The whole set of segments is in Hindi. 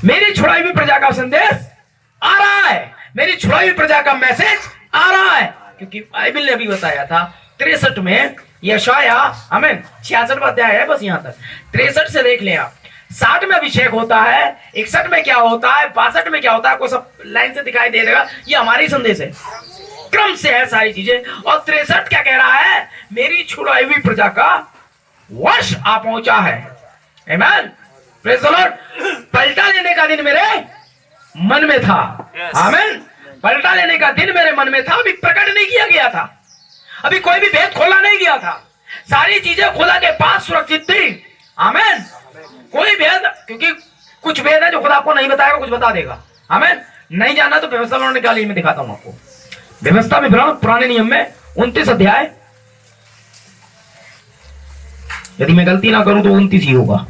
मेरी छुड़ाई हुई प्रजा का संदेश आ रहा है, मेरी छुड़ाई हुई प्रजा का मैसेज आ रहा है। क्योंकि बाइबल ने भी बताया था 63 में, यशाया हमें 66वां अध्याय है बस यहां तक, 63 से देख लें आप। 60 में अभिषेक होता है, 61 में क्या होता है, 62 में क्या होता है, आपको सब लाइन से दिखाई दे देगा। ये हमारी संदेश है, क्रम से है सारी चीजें। और 63 क्या कह रहा है, मेरी छुड़ाई हुई प्रजा का वर्ष आ पहुंचा है। आमीन, प्रेज़ द लॉर्ड। पलटा लेने का दिन मेरे मन में था। आमीन, पलटा लेने का दिन मेरे मन में था, अभी प्रकट नहीं किया गया था, अभी कोई भी भेद खोला नहीं गया था, सारी चीजें खुदा के पास सुरक्षित थी। आमीन, कोई भेद, क्योंकि कुछ भेद है जो खुदा आपको नहीं बताएगा, कुछ बता देगा। आमीन, नहीं जाना तो व्यवस्था में निकाली, मैं दिखाता हूं आपको। व्यवस्था में पुराने नियम में 29 अध्याय, यदि मैं गलती ना करूं तो 29 ही होगा।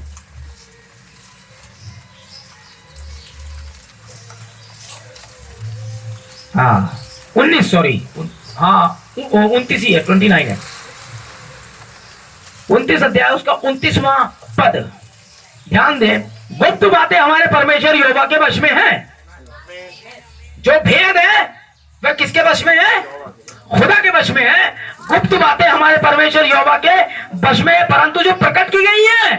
हाँ 19, सॉरी, हाँ 29 ही है, 29 है। 29 अध्याय उसका 29वां पद, ध्यान दें। गुप्त बातें हमारे परमेश्वर यहोवा के वश में हैं। जो भेद है वह किसके वश में है, खुदा के वश में है। गुप्त बातें हमारे परमेश्वर यहोवा के वश में है, परंतु जो प्रकट की गई है,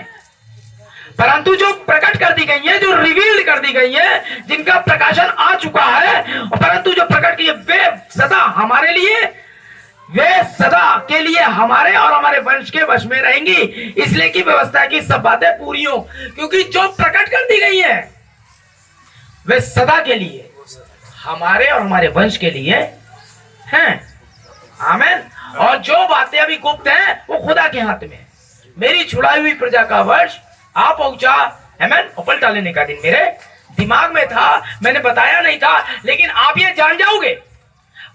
परंतु जो प्रकट कर दी गई है, जो रिवील्ड कर दी गई है, जिनका प्रकाशन आ चुका है, परंतु जो प्रकट की है वे सदा हमारे लिए, वे सदा के लिए हमारे और हमारे वंश के वश में रहेंगी, इसलिए कि व्यवस्था की सब बातें पूरी हो। क्योंकि जो प्रकट कर दी गई है वे सदा के लिए हमारे और हमारे वंश के लिए हैं। आमीन। और जो बातें अभी गुप्त हैं वो खुदा के हाथ में। मेरी छुड़ाई हुई प्रजा का वर्ष आ पहुंचा। आमीन। पलटा लेने का दिन मेरे दिमाग में था, मैंने बताया नहीं था, लेकिन आप ये जान जाओगे।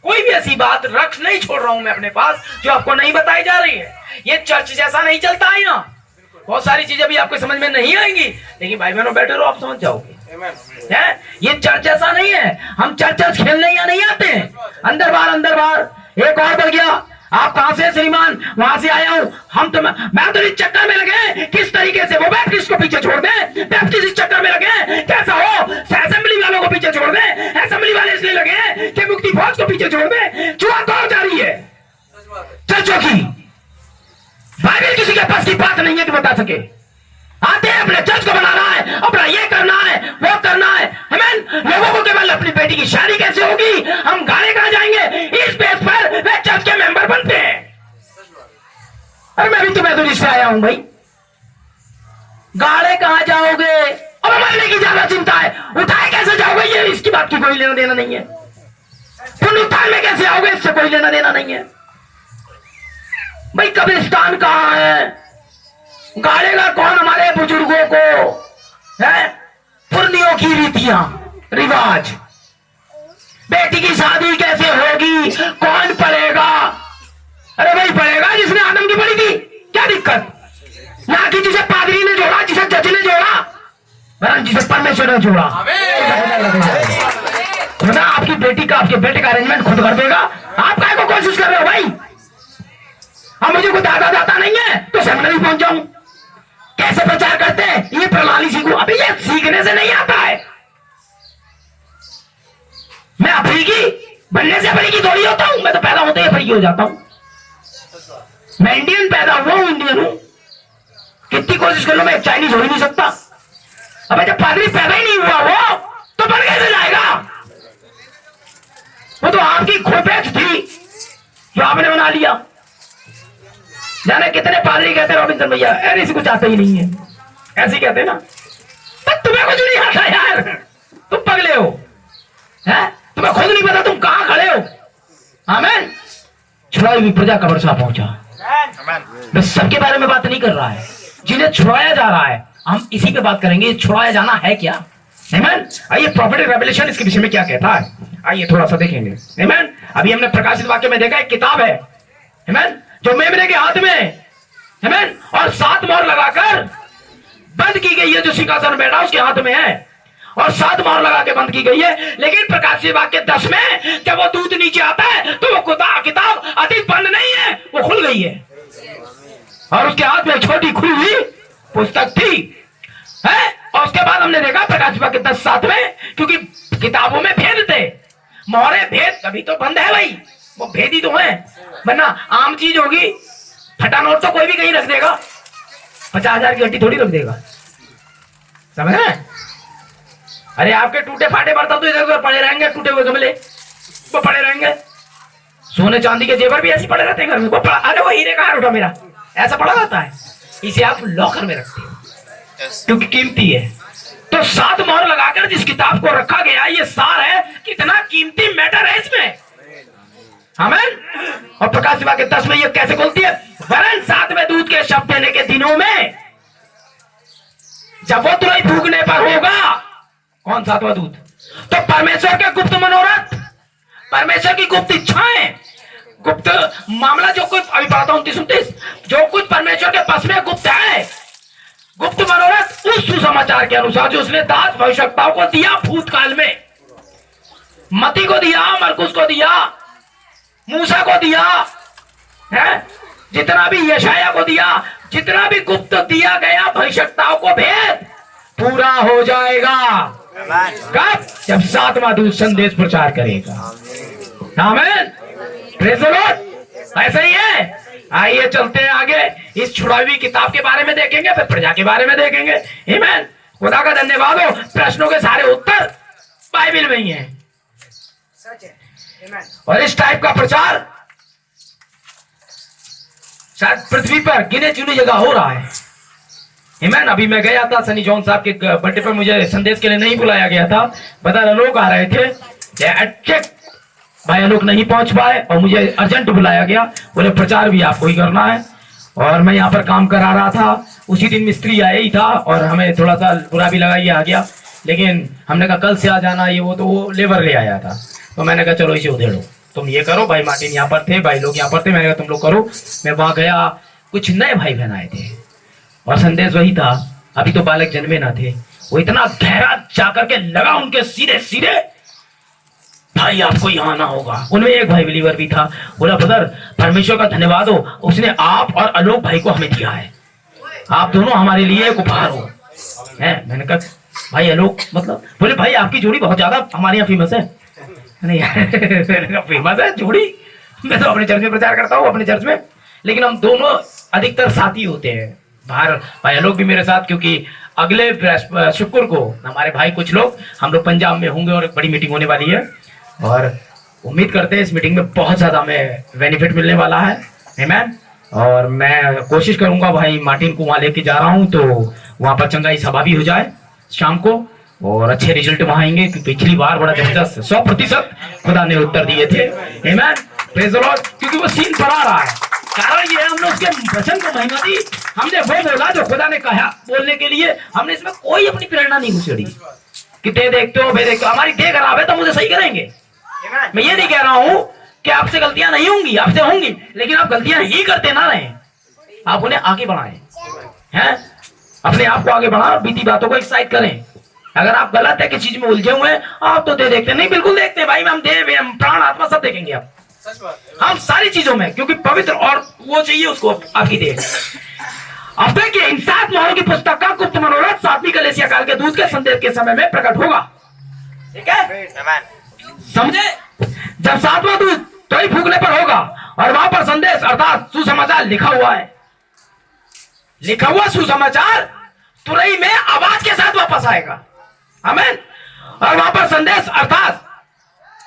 कोई भी ऐसी बात रख नहीं छोड़ रहा हूं मैं अपने पास जो आपको नहीं बताई जा रही है। ये चर्च जैसा नहीं चलता है यहाँ, बहुत सारी चीजें भी आपको समझ में नहीं आएंगी, लेकिन भाई बहनों बैठे रहो, आप समझ जाओगे। है? ये चर्च जैसा नहीं है, हम चर्च खेलने यहाँ नहीं आते हैं, अंदर बाहर अंदर बाहर। एक और बढ़ गया, आप कहां से श्रीमान, वहां से आया हूं, हम तो मैं तो इस चक्कर में लगे किस तरीके से वो बैप्टिस्ट को पीछे छोड़ दे, बैप्टिस्ट इस चक्कर में लगे कैसा हो असेंबली वालों को पीछे छोड़ दे, असेंबली वाले इसलिए लगे कि मुक्ति फौज को पीछे छोड़ दे। जुआ कौन जा रही है चर्चों की। बाइबल किसी के पास की बात नहीं है कि बता सके। आते हैं अपने चर्च को बनाना है, अपना ये करना है वो करना है। आमीन। लोगों को केवल अपनी बेटी की शादी कैसे होगी, हम गाने कहां जाएंगे, इस बेस पर वे चर्च के मेंबर बनते हैं। अरे मैं भी तो मैथोडिस्ट से आया हूं भाई, गाड़े कहां जाओगे, अब मरने की ज्यादा चिंता है, उठाए कैसे जाओगे ये इसकी बात की कोई लेना देना नहीं है। पुनरुत्थान में कैसे आओगे इससे कोई लेना देना नहीं है भाई। कब्रिस्तान कहां है, गाड़ेगा कौन हमारे बुजुर्गों को, है पुर्नियों की रीतियां रिवाज। बेटी की शादी कैसे होगी, कौन पढ़ेगा। अरे भाई पढ़ेगा जिसने आदम की पढ़ी थी, क्या दिक्कत, ना कि जिसे पादरी ने जोड़ा, जिसे जज ने जोड़ा, वरन जिसे परमेश्वर ने जोड़ा। खुदा आपकी बेटी का, आपके बेटे का अरेंजमेंट खुद कर देगा। आप काय को कोशिश कर रहे हो भाई। हम मुझे को दादा दाता नहीं है तो सेमिनरी पहुंच जाऊं, कैसे प्रचार करते हैं ये प्रणाली सीखूं। अभी ये सीखने से नहीं आता है। मैं अफ्रीकी बनने से अफ्रीकी थोड़ी होता हूं, मैं तो पैदा होते ही अफ्रीकी हो जाता हूं। मैं इंडियन पैदा हुआ हूं, इंडियन हूं, कितनी कोशिश कर लो मैं चाइनीज हो ही नहीं सकता। अब जब पादरी पैदा ही नहीं हुआ वो तो बन कैसे जाएगा। वो तो आपकी खोपेच थी जो आपने बना लिया। जाने कितने पादरी कहते रॉबिन्सन भैया अरे इसी को चाहते ही नहीं है, ऐसे ही कहते ना। तो तुम्हें कुछ नहीं आता यार, तुम पगले हो, हैं? तुम्हें खुद नहीं पता तुम कहां खड़े हो। आमीन। छुड़ाई हुई प्रजा का वर्षा पहुंचा। मैं सबके बारे में बात नहीं कर रहा है, जिन्हें छुड़ाया जा रहा है हम इसी पे बात करेंगे। छुड़ाया जाना है क्या। आमीन। आइए प्रॉफिटेड रेवलेशन इसके विषय में क्या कहता है, आइए थोड़ा सा देखेंगे। आमीन। अभी हमने प्रकाशित वाक्य में देखा एक किताब है, आमीन, जो मेमने के हाथ में, आमीन, और 7 मोहर लगाकर बंद की गई है। जो सिंहासन बैठा उसके हाथ में है और 7 मोहर लगा के बंद की गई है। लेकिन प्रकाशित वाक्य 10 में जब वो दूत नीचे आता है तो वो किताब अति बंद नहीं है, वो खुल गई है और उसके हाथ में छोटी खुली हुई पुस्तक थी, है और उसके बाद हमने देखा प्रकाश विभाग के 10:7 में, क्योंकि किताबों में भेद थे, मोहरे भेद कभी तो बंद है भाई, वो भेद ही तो है, वरना आम चीज होगी, फटा नोट तो कोई भी कहीं रख देगा, 50,000 की हड्डी थोड़ी रख देगा, समझ रहे? अरे आपके टूटे फाटे बर्तन तो इधर उधर पड़े रहेंगे, टूटे हुए गमले वो पड़े रहेंगे, सोने चांदी के जेवर भी ऐसे पड़े रहते हैं घर में, वो पड़ा, अरे वो हीरे का हार उठा मेरा, ऐसा पड़ा रहता है, इसे आप लॉकर में रखते हो क्योंकि कीमती है। तो 7 मोहर लगाकर जिस किताब को रखा गया, ये सार है, कितना कीमती मैटर है इसमें, आमीन। और प्रकाश विभाग के 10 में ये कैसे खुलती है, वरन 7वें दूत के शब्द देने के दिनों में, जब वो तुरंत फूकने पर होगा, कौन 7वां दूत, तो परमेश्वर के गुप्त मनोरथ, परमेश्वर की गुप्त इच्छाएं, गुप्त मामला, जो कुछ अभी पढ़ाता हूं 29, जो कुछ परमेश्वर के पास में गुप्त है, गुप्त मनोरथ, उस सुसमाचार के अनुसार जो उसने दास भविष्यवक्ताओं को दिया भूतकाल में, मती को दिया, मरकुस को दिया, मूसा को दिया है, जितना भी यशाया को दिया, जितना भी गुप्त दिया गया भविष्यवक्ताओं को भेद पूरा हो जाएगा। कब? जब 7वां दूत संदेश प्रचार करेगा, आमीन, प्रेज़ द लॉर्ड। ऐसा ही है। आइए चलते हैं आगे, इस छुड़ाई हुई किताब के बारे में देखेंगे, फिर प्रजा के बारे में देखेंगे। आमीन। खुदा का धन्यवाद हो, प्रश्नों के सारे उत्तर बाइबल में ही हैं। और इस टाइप का प्रचार शायद पृथ्वी पर गिने चुनी जगह हो रहा है। आमीन। अभी मैं गया था सनी जॉन साहब के बर्थडे पर, मुझे संदेश के लिए नहीं बुलाया गया था, बता लोग आ रहे थे, भाई लोग नहीं पहुंच पाए और मुझे अर्जेंट बुलाया गया, बोले प्रचार भी आपको ही करना है। और मैं यहाँ पर काम करा रहा था, उसी दिन मिस्त्री आया ही था और हमें थोड़ा सा बुरा भी लगा, ये आ गया, लेकिन हमने कहा कल से आ जाना, ये वो, तो वो लेबर ले आया था, तो मैंने कहा चलो इसे उधेड़ो, तुम ये करो। भाई मार्टिन यहाँ पर थे, भाई लोग यहाँ पर थे, मैंने कहा तुम लोग करो। मैं वहां गया, कुछ नए भाई बहन आए थे और संदेश वही था, अभी तो बालक जन्मे ना थे, वो इतना गहरा जाकर के लगा उनके सीधे सीधे, भाई आपको यहाँ आना होगा। उनमें एक भाई बिलीवर भी था, बोला ब्रदर परमेश्वर का धन्यवाद हो, उसने आप और आलोक भाई को हमें दिया है, आप दोनों हमारे लिए एक उपहार हो। है मैंने कहा भाई आलोक मतलब, बोले भाई आपकी जोड़ी बहुत ज्यादा हमारे यहाँ फेमस है। नहीं यार फेमस है जोड़ी, मैं तो अपने चर्च में प्रचार करता हूँ, अपने चर्च में, लेकिन हम दोनों अधिकतर साथी होते हैं बाहर। भाई आलोक भी मेरे साथ, क्योंकि अगले शुक्र को हमारे भाई कुछ लोग, हम लोग पंजाब में होंगे और एक बड़ी मीटिंग होने वाली है, और उम्मीद करते हैं इस मीटिंग में बहुत ज्यादा हमें बेनिफिट मिलने वाला है। आमीन। और मैं कोशिश करूंगा भाई मार्टिन को वहां लेके जा रहा हूं, तो वहां पर चंगाई सभा भी हो जाए शाम को, और अच्छे रिजल्ट वहां आएंगे, क्योंकि पिछली बार बड़ा जबरदस्त 100% खुदा ने उत्तर दिए थे। आमीन, प्रेज़ द लॉर्ड। क्योंकि वो सीन पर आ रहा है, कारण ये हमने उसके वचन को महिमा दी, हमने वो बोला जो खुदा ने कहा बोलने के लिए, हमने इसमें कोई अपनी प्रेरणा नहीं घुसेड़ी कि दे देखते हो, भे देखते हो, हमारी दे खराब है तो मुझे सही करेंगे। मैं ये नहीं कह रहा हूं कि आपसे गलतियां नहीं होंगी, आपसे होंगी, लेकिन आप गलतियां ही करते ना रहे, आप उन्हें आगे बढ़ाएं, हैं, अपने आप को आगे बढ़ा, बीती बातों को एक्साइट करें। अगर आप गलत है किसी चीज में उलझे हुए हैं, आप तो दे देखते नहीं, बिल्कुल देखते हैं भाई, हम दे, हम प्राण आत्मा सब देखेंगे आप, हम सारी चीजों में, क्योंकि पवित्र और वो चाहिए उसको आपकी दे। अब देखिए इन 7 मोहरों की पुस्तक का गुप्त मनोरथ 7वीं कलीसिया काल के दूत के संदेश के समय में प्रकट होगा। ठीक है, समझे? जब 7वां दूत तो ही फूकने पर होगा, और वहां पर संदेश अर्थात सुसमाचार लिखा हुआ है, लिखा हुआ सुसमाचार तुरई में आवाज के साथ वापस आएगा। आमीन। और वहां पर संदेश अर्थात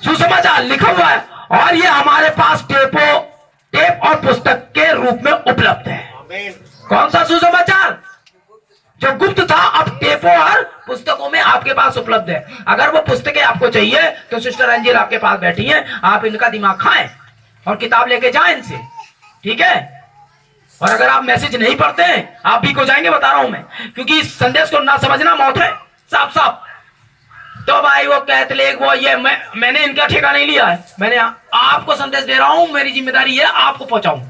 सुसमाचार लिखा हुआ है, और ये हमारे पास टेप और पुस्तक के रूप में उपलब्ध है। कौन सा सुसमाचार? जो गुप्त था, अब टेपों और पुस्तकों में आपके पास उपलब्ध है। अगर वो पुस्तकें आपको चाहिए तो सिस्टर अंजिल आपके पास बैठी हैं, आप इनका दिमाग खाएं और किताब लेके जाएं इनसे, ठीक है? और अगर आप मैसेज नहीं पढ़ते हैं, आप भी को जाएंगे, बता रहा हूं मैं, क्योंकि इस संदेश को ना समझना मौत है, साफ साफ। तो भाई वो कैथलिक वो ये मैंने इनका ठेका नहीं लिया है, मैंने आपको संदेश दे रहा हूं, मेरी जिम्मेदारी है आपको पहुंचाऊं।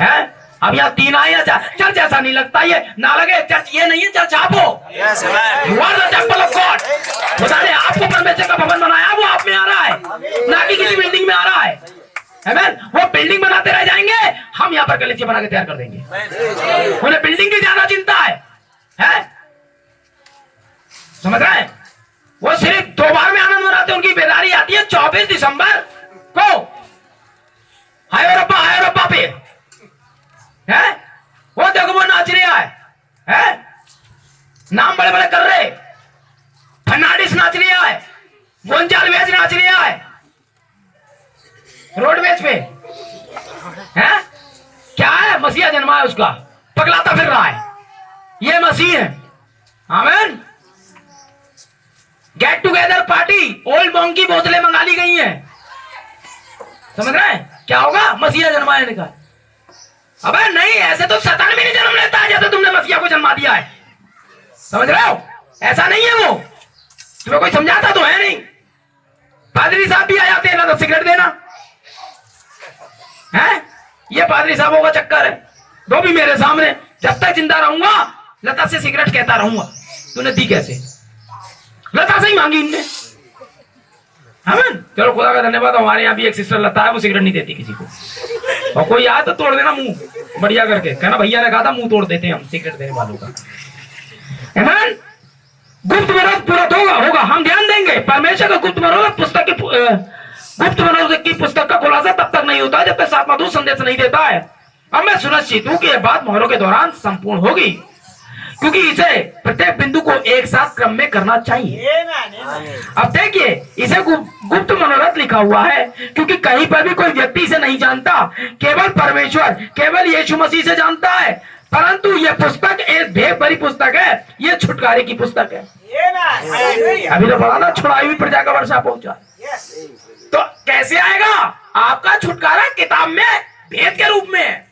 है अब यहाँ 3 आए या चर्च ऐसा नहीं लगता, ये ना लगे चर्च ये नहीं है, चर्च आप हो। You are the temple of God। खुदा ने आपको परमेश्वर का भवन बनाया, वो आप में आ रहा है, ना कि किसी बिल्डिंग में आ रहा है। आमीन। वो बिल्डिंग बनाते रह जाएंगे, हम यहाँ पर कलीसिया बना के तैयार कर देंगे। उन्हें बिल्डिंग की ज्यादा चिंता है? समझ रहे हैं? वो सिर्फ 2 बार में आनंद मनाते, उनकी बेदारी आती है 24 दिसंबर को हाय रब्बा पे है। वो देखो वो नाच रहा है? नाम बड़े बड़े कर रहे, फर्नांडिस नाच रहा है, गोंजाल्वेज नाच रहा है रोडवेज पे है। क्या है? मसीहा जन्मा है, उसका पगलाता फिर रहा है, ये मसीह है। आमीन। Get together party, old monk की बोतलें मंगा ली गई हैं। समझ रहे हैं? क्या होगा? मसीहा जन्माने का। अबे नहीं, ऐसे तो शैतान भी नहीं जन्म लेता है जैसे तुमने मसीहा को जन्मा दिया है। समझ रहे हो? ऐसा नहीं है। वो तुम्हें कोई समझाता तो है नहीं। पादरी साहब भी आ जाते हैं ना तो सिगरेट देना है, ये पादरी साहबों का चक्कर है। वो भी मेरे सामने, जब तक जिंदा रहूंगा लता से सिगरेट कहता रहूंगा। तूने दी कैसे? लता से ही मांगी इनने। चलो खुदा का धन्यवाद, हमारे यहाँ भी एक सिस्टर लता है, वो सिगरेट नहीं देती किसी को। और कोई आए तो तोड़ देना मुंह बढ़िया करके, कहना भैया ने कहा था, मुंह तोड़ देते हैं हम सिगरेट देने वालों का। गुप्त मनोरथ पूरा होगा। हम ध्यान देंगे परमेश्वर का गुप्त मनोरथ की पुस्तक का खुलासा तब तक नहीं होता जब तक सातवां दूत संदेश नहीं देता है। अब मैं सुनिश्चित हूं कि यह बात मोहरों के दौरान संपूर्ण होगी, क्योंकि इसे प्रत्येक बिंदु को एक साथ क्रम में करना चाहिए। अब देखिए, इसे गुप्त मनोरथ लिखा हुआ है क्योंकि कहीं पर भी कोई व्यक्ति इसे नहीं जानता, केवल परमेश्वर, केवल यीशु मसीह से जानता है। परंतु यह पुस्तक एक भेद भरी पुस्तक है, यह छुटकारे की पुस्तक है। अभी तो पढ़ा ना, छुड़ाई हुई प्रजा का वर्षा पहुंचा। तो कैसे आएगा आपका छुटकारा? किताब में भेद के रूप में।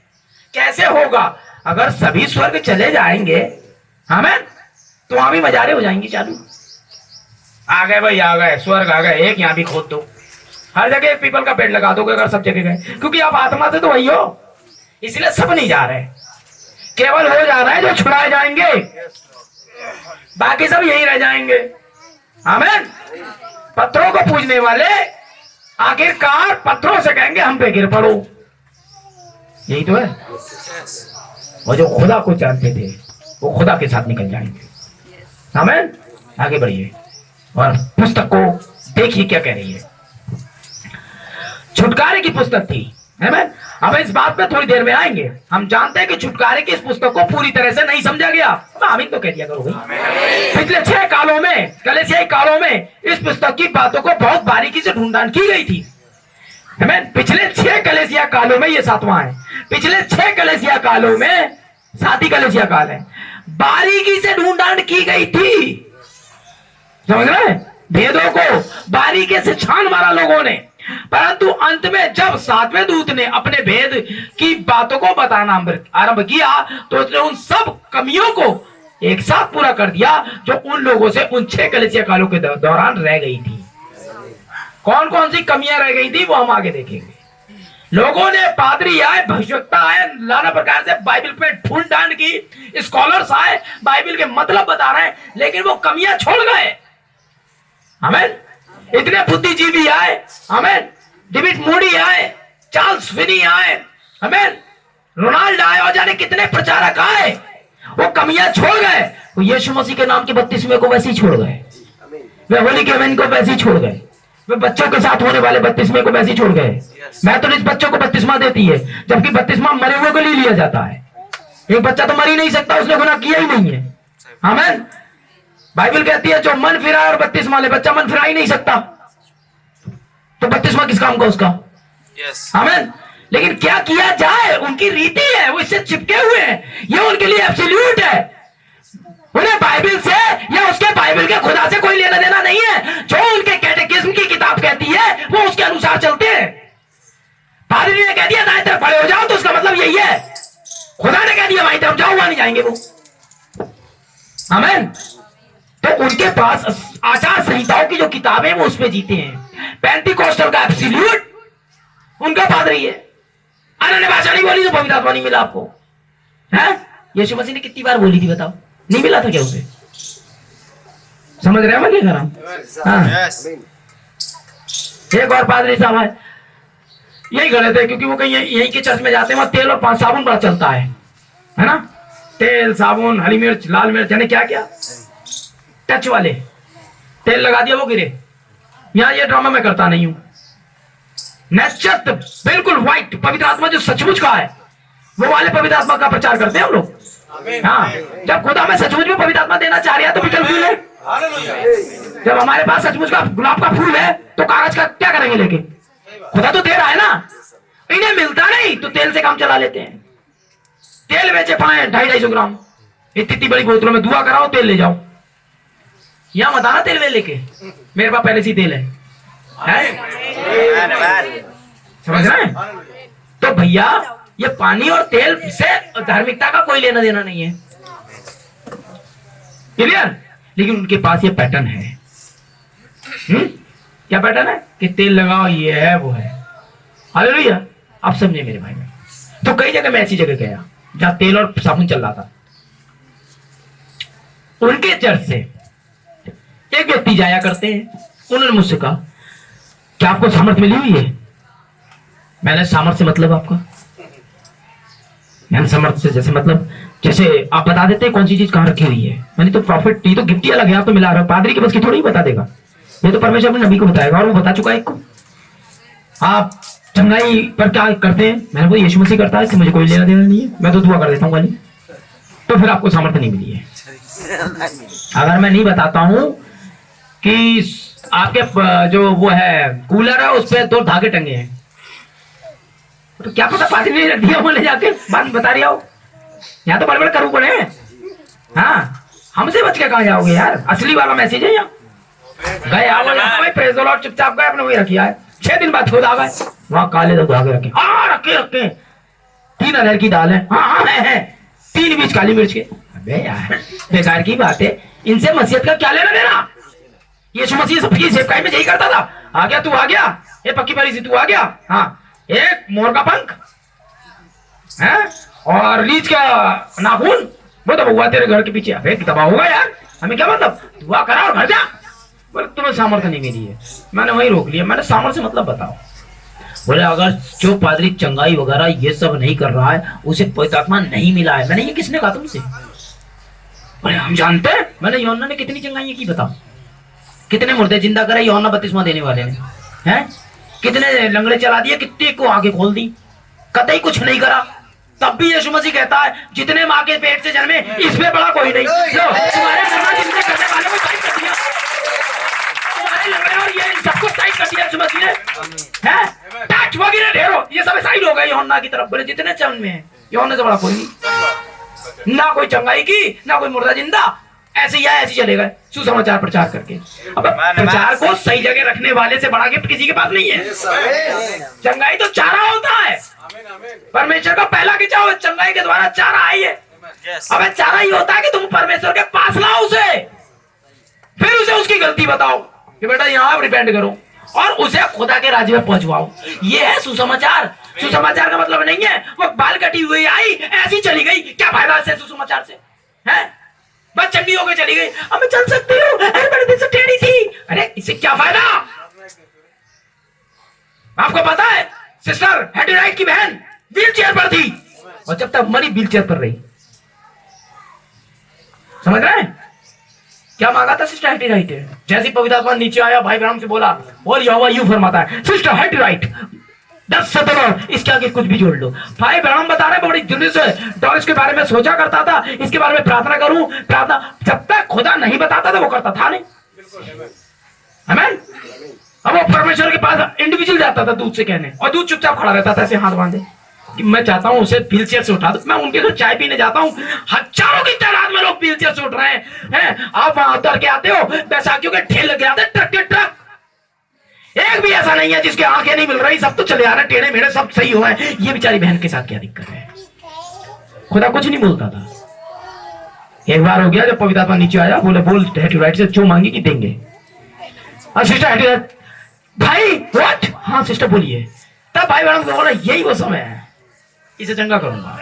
कैसे होगा? अगर सभी स्वर्ग चले जाएंगे, हमें तो वहां भी मजारे हो जाएंगी चालू। आ गए भाई, आ गए, स्वर्ग आ गए, एक यहाँ भी खोद दो, हर जगह एक पीपल का पेड़ लगा दोगे अगर सब जगह गए, क्योंकि आप आत्मा से तो वही हो। इसलिए सब नहीं जा रहे, केवल हो जा रहा है जो छुड़ाए जाएंगे, बाकी सब यही रह जाएंगे। आमीन। पत्थरों को पूजने वाले आखिरकार पत्थरों से कहेंगे हम पे गिर पड़ो। यही तो है। वो जो खुदा को जानते थे वो खुदा के साथ निकल जाएंगे। आमीन। आगे बढ़िए और पुस्तक को देखिए क्या कह रही है। छुटकारे की पुस्तक थी। आमीन। अब इस बात पे थोड़ी देर में आएंगे। हम जानते हैं कि छुटकारे की इस पुस्तक को पूरी तरह से नहीं समझा गया। आमीन तो कह दिया करो भाई। पिछले 6 कालों में, कलीसियाई कालों में इस पुस्तक की बातों को बहुत बारीकी से ढूंढान की गई थी। आमीन। पिछले 6 कलीसिया कालों में, ये 7वां है, पिछले 6 कलीसिया कालों में, 7 कलीसिया काल है, बारीकी से ढूंढान की गई थी। समझ रहे हैं? भेदों को बारीकी से छान मारा लोगों ने, परंतु अंत में जब 7वें दूत ने अपने भेद की बातों को बताना आरंभ किया तो उसने उन सब कमियों को एक साथ पूरा कर दिया जो उन लोगों से उन 6 कलीसिया कालों के दौरान रह गई थी। कौन कौन सी कमियां रह गई थी वो हम आगे देखेंगे। लोगों ने, पादरी आए, भविष्यवक्ता आए, नाना प्रकार से बाइबल पे ढूंढ ढांड की, स्कॉलर्स आए, बाइबल के मतलब बता रहे हैं, लेकिन वो कमियां छोड़ गए। आमीन। इतने बुद्धिजीवी आए, आमीन, डेविड मूडी आए, चार्ल्स फिनी आए, आमीन, रोनाल्ड आए और जाने कितने प्रचारक आए, वो कमियां छोड़ गए। वो यीशु मसीह के नाम के बपतिस्मे को वैसे ही छोड़ गए, वे होली के वेन को वैसे ही छोड़ गए, वे बच्चों के साथ होने वाले बपतिस्मे को वैसे ही छोड़ गए। मैं तो इस बच्चों को बपतिस्मा देती है, जबकि बपतिस्मा मरे हुए को ले लिया जाता है। एक बच्चा तो मर ही नहीं सकता, उसने गुनाह किया ही नहीं है। आमीन। बाइबल कहती है जो मन फिरा और बपतिस्मा ले, बच्चा मन फिरा ही नहीं सकता, तो बपतिस्मा किस काम का उसका? आमीन। लेकिन क्या किया जाए, उनकी रीति है, वो इससे चिपके हुए हैं, ये उनके लिए एब्सोल्यूट है। उन्हें बाइबल से या उसके बाइबल के खुदा से कोई लेना देना नहीं है। जो उनके कैटेकिज्म की किताब कहती है वो उसके अनुसार चलते हैं। पादरी ने कह दिया दाएं तरफ खड़े हो जाओ तो उसका मतलब यही है, खुदा ने कह दिया बाईं तरफ जाओ, वहां नहीं जाएंगे वो। आमीन। तो उनके पास आचार संहिताओं की जो किताबें वो उसमें जीते हैं। पेंटिकोस्टल का एब्सोल्यूट उनका पादरी है। अन्य भाषा नहीं बोली तो पवित्र आत्मा नहीं मिला आपको है? यीशु मसीह ने कितनी बार बोली थी बताओ? नहीं मिला था क्या उसे? समझ रहे हैं मैं क्या कर रहा हूं? एक और पादरी साहब है, यही गलत है क्योंकि वो कहीं यहीं के चर्च में जाते हैं, वहां तेल और 5 साबुन बड़ा चलता है ना? तेल, साबुन, हरी मिर्च, लाल मिर्च, यानी क्या क्या। टच वाले, तेल लगा दिया वो गिरे। यहां ये ड्रामा मैं करता नहीं हूं। नश्चित बिल्कुल व्हाइट पवित्र आत्मा जो सचमुच का है, वो वाले पवित्र आत्मा का प्रचार करते हैं हम लोग। हाँ, जब खुदा में सचमुच में पवित्र आत्मा देना चाह रहा है तो विकल्प क्यों है? जब हमारे पास सचमुच का गुलाब का फूल है तो कागज का क्या करेंगे लेके? खुदा तो दे रहा है ना। इन्हें मिलता नहीं तो तेल से काम चला लेते हैं। तेल बेचे पाए 250-250 ग्राम, इतनी बड़ी बोतलों में दुआ कराओ, तेल ले जाओ। यहां मत आना तेल लेके, मेरे पास पहले से तेल है? समझ रहे हैं? तो भैया ये पानी और तेल से धार्मिकता का कोई लेना देना नहीं है, क्लियर? लेकिन उनके पास ये पैटर्न है। क्या पैटर्न है? कि तेल लगाओ, ये है वो है। हालेलुया, आप समझे मेरे भाई में? तो कई जगह मैं ऐसी जगह गया जहां तेल और साबुन चल रहा था। उनके चर्च से एक व्यक्ति जाया करते हैं, उन्होंने मुझसे कहा क्या आपको सामर्थ मिली हुई है? मैंने सामर्थ से मतलब आपका? मैंने सामर्थ से जैसे मतलब जैसे आप बता देते हैं कौन सी चीज कहां रखी हुई है। मैंने तो प्रॉफिट, ये तो गिफ्ट ही अलग है, आप तो मिला रहे हो। पादरी के बस की थोड़ी ही बता देगा, ये तो परमेश्वर अपने नबी को बताएगा, और वो बता चुका है एक को। आप चंगाई पर क्या करते हैं? मैंने बोला यीशु मसीह करता है, इससे मुझे कोई लेना देना नहीं है, मैं तो दुआ कर देता हूँ खाली। तो फिर आपको सामर्थ्य नहीं मिली है। अगर मैं नहीं बताता हूं कि आपके जो वो है कूलर है उस पर 2 धागे टंगे हैं, तो क्या पता पानी नहीं रख दिया वो ले जाके बात बता रही हो। यहाँ तो बड़े बड़े करू पड़े हैं। हाँ, हमसे बच के कहाँ जाओगे यार? असली वाला मैसेज है यहाँ। गए आओ भाई, प्रेज़ द लॉर्ड, चुपचाप गए अपने वही रखिया है। 6 दिन बाद खुद आ गए, वहां काले 2 धागे रखे। हाँ रखे 3 अरहर की दाल है। हाँ है 3 बीज काली मिर्च के। अबे यार बेकार की बात है, इनसे मसीहत का क्या लेना देना? यीशु मसीह सबकी सेवकाई में यही करता था। आ गया तू, आ गया ये पक्की परी सी, तू आ गया। हाँ, एक मोर का पंख है और रीछ का नाखून, वो तो हुआ तेरे घर के पीछे। अबे दबा होगा यार, हमें क्या मतलब? दुआ करा और घर जा। बोले तुम्हें सामर्थ्य नहीं मिली है। मैंने वही रोक लिया। मैंने सामर्थ्य मतलब बताओ। बोले अगर जो पादरी चंगाई वगैरह ये सब नहीं कर रहा है उसे पवित्र आत्मा नहीं मिला है। मैंने ये किसने कहा तुमसे? बोले हम जानते हैं। मैंने यूहन्ना ने कितनी चंगाई की बताओ? कितने मुर्दे जिंदा करे यूहन्ना बपतिस्मा देने वाले ने? हैं? कितने लंगड़े चला दिए, कितने को आंखें खोल दी, कतई कुछ नहीं करा। तब भी यीशु मसीह कहता है जितने माँ के पेट से जन्मे इसमें बड़ा कोई नहीं। तुम्हारे जितने करने वाले को टाइट कर दिया, तुम्हारे लंगड़े और ये सबको टाइट कर दिया यीशु मसीह ने। हैं? टच वगैरह ढेरों, ये सब साइड हो गए यूहन्ना की तरफ। बोले जितने चंद में है यूहन्ना से बड़ा कोई नहीं। ना कोई चंगाई की, ना कोई मुर्दा जिंदा, ऐसे ही आए ऐसे चले गए सुसमाचार प्रचार करके। अब प्रचार को सही जगह रखने वाले से बड़ा गिफ्ट किसी के पास नहीं है। चंगाई तो चारा होता है, परमेश्वर का पहला खिंचाव चंगाई के द्वारा चारा आई है। अब चारा ही होता है कि तुम परमेश्वर के पास लाओ उसे, फिर उसे उसकी गलती बताओ कि बेटा यहाँ रिपेंट करो और उसे खुदा के राज्य में पहुंचवाओ। ये है सुसमाचार। सुसमाचार का मतलब नहीं है वो बाल कटी हुई आई ऐसी चली गई, क्या फायदा इससे सुसमाचार से? है बस चंगी होकर चली गई, अब मैं चल सकती हूँ, अरे बड़े दिन से टेढ़ी थी। अरे इससे क्या फायदा? आपको पता है सिस्टर हेडी राइट की बहन व्हील चेयर पर थी और जब तक मरी व्हील चेयर पर रही। समझ रहे हैं क्या मांगा था सिस्टर हेडी राइट? जैसी पवित्र आत्मा नीचे आया भाई ब्रह्म से बोला और यहोवा यूं फरमाता है सिस्टर हेडी राइट 10 सदर इसके आगे कुछ भी जोड़ लो। भाई ब्रह्म बता रहे बड़ी दिल से डॉरिस के बारे में सोचा करता था, इसके बारे में प्रार्थना करूं, प्रार्थना जब तक खुदा नहीं बताता था वो करता था नहीं। आमीन। अब वो परमेश्वर के पास इंडिविजुअल जाता था दूध से कहने, और दूध चुपचाप खड़ा रहता था ऐसे हाथ बांधे कि मैं चाहता हूं उसे व्हील चेयर से उठा दो। मैं उनके घर चाय पीने जाता हूं, हजारों की तादाद में लोग व्हील चेयर से उठ रहे हैं। आप वहां उतर के आते हो, बैसाखियों के ठेल लगे आते ट्रक के ट्रक, एक भी ऐसा नहीं है जिसके आंखें नहीं मिल रही, सब तो चले आ रहे टेढ़े मेढ़े, सब सही हुए हैं। ये बेचारी बहन के साथ क्या दिक्कत है? खुदा कुछ नहीं बोलता था। एक बार हो गया जब पवित्र आत्मा नीचे आया, बोले बोल हेडी राइट से जो मांगी कि देंगे। सिस्टर हेडी राइट भाई व्हाट? हाँ सिस्टर बोलिए। तब भाई बहन बोला यही वो समय है, इसे चंगा करूंगा।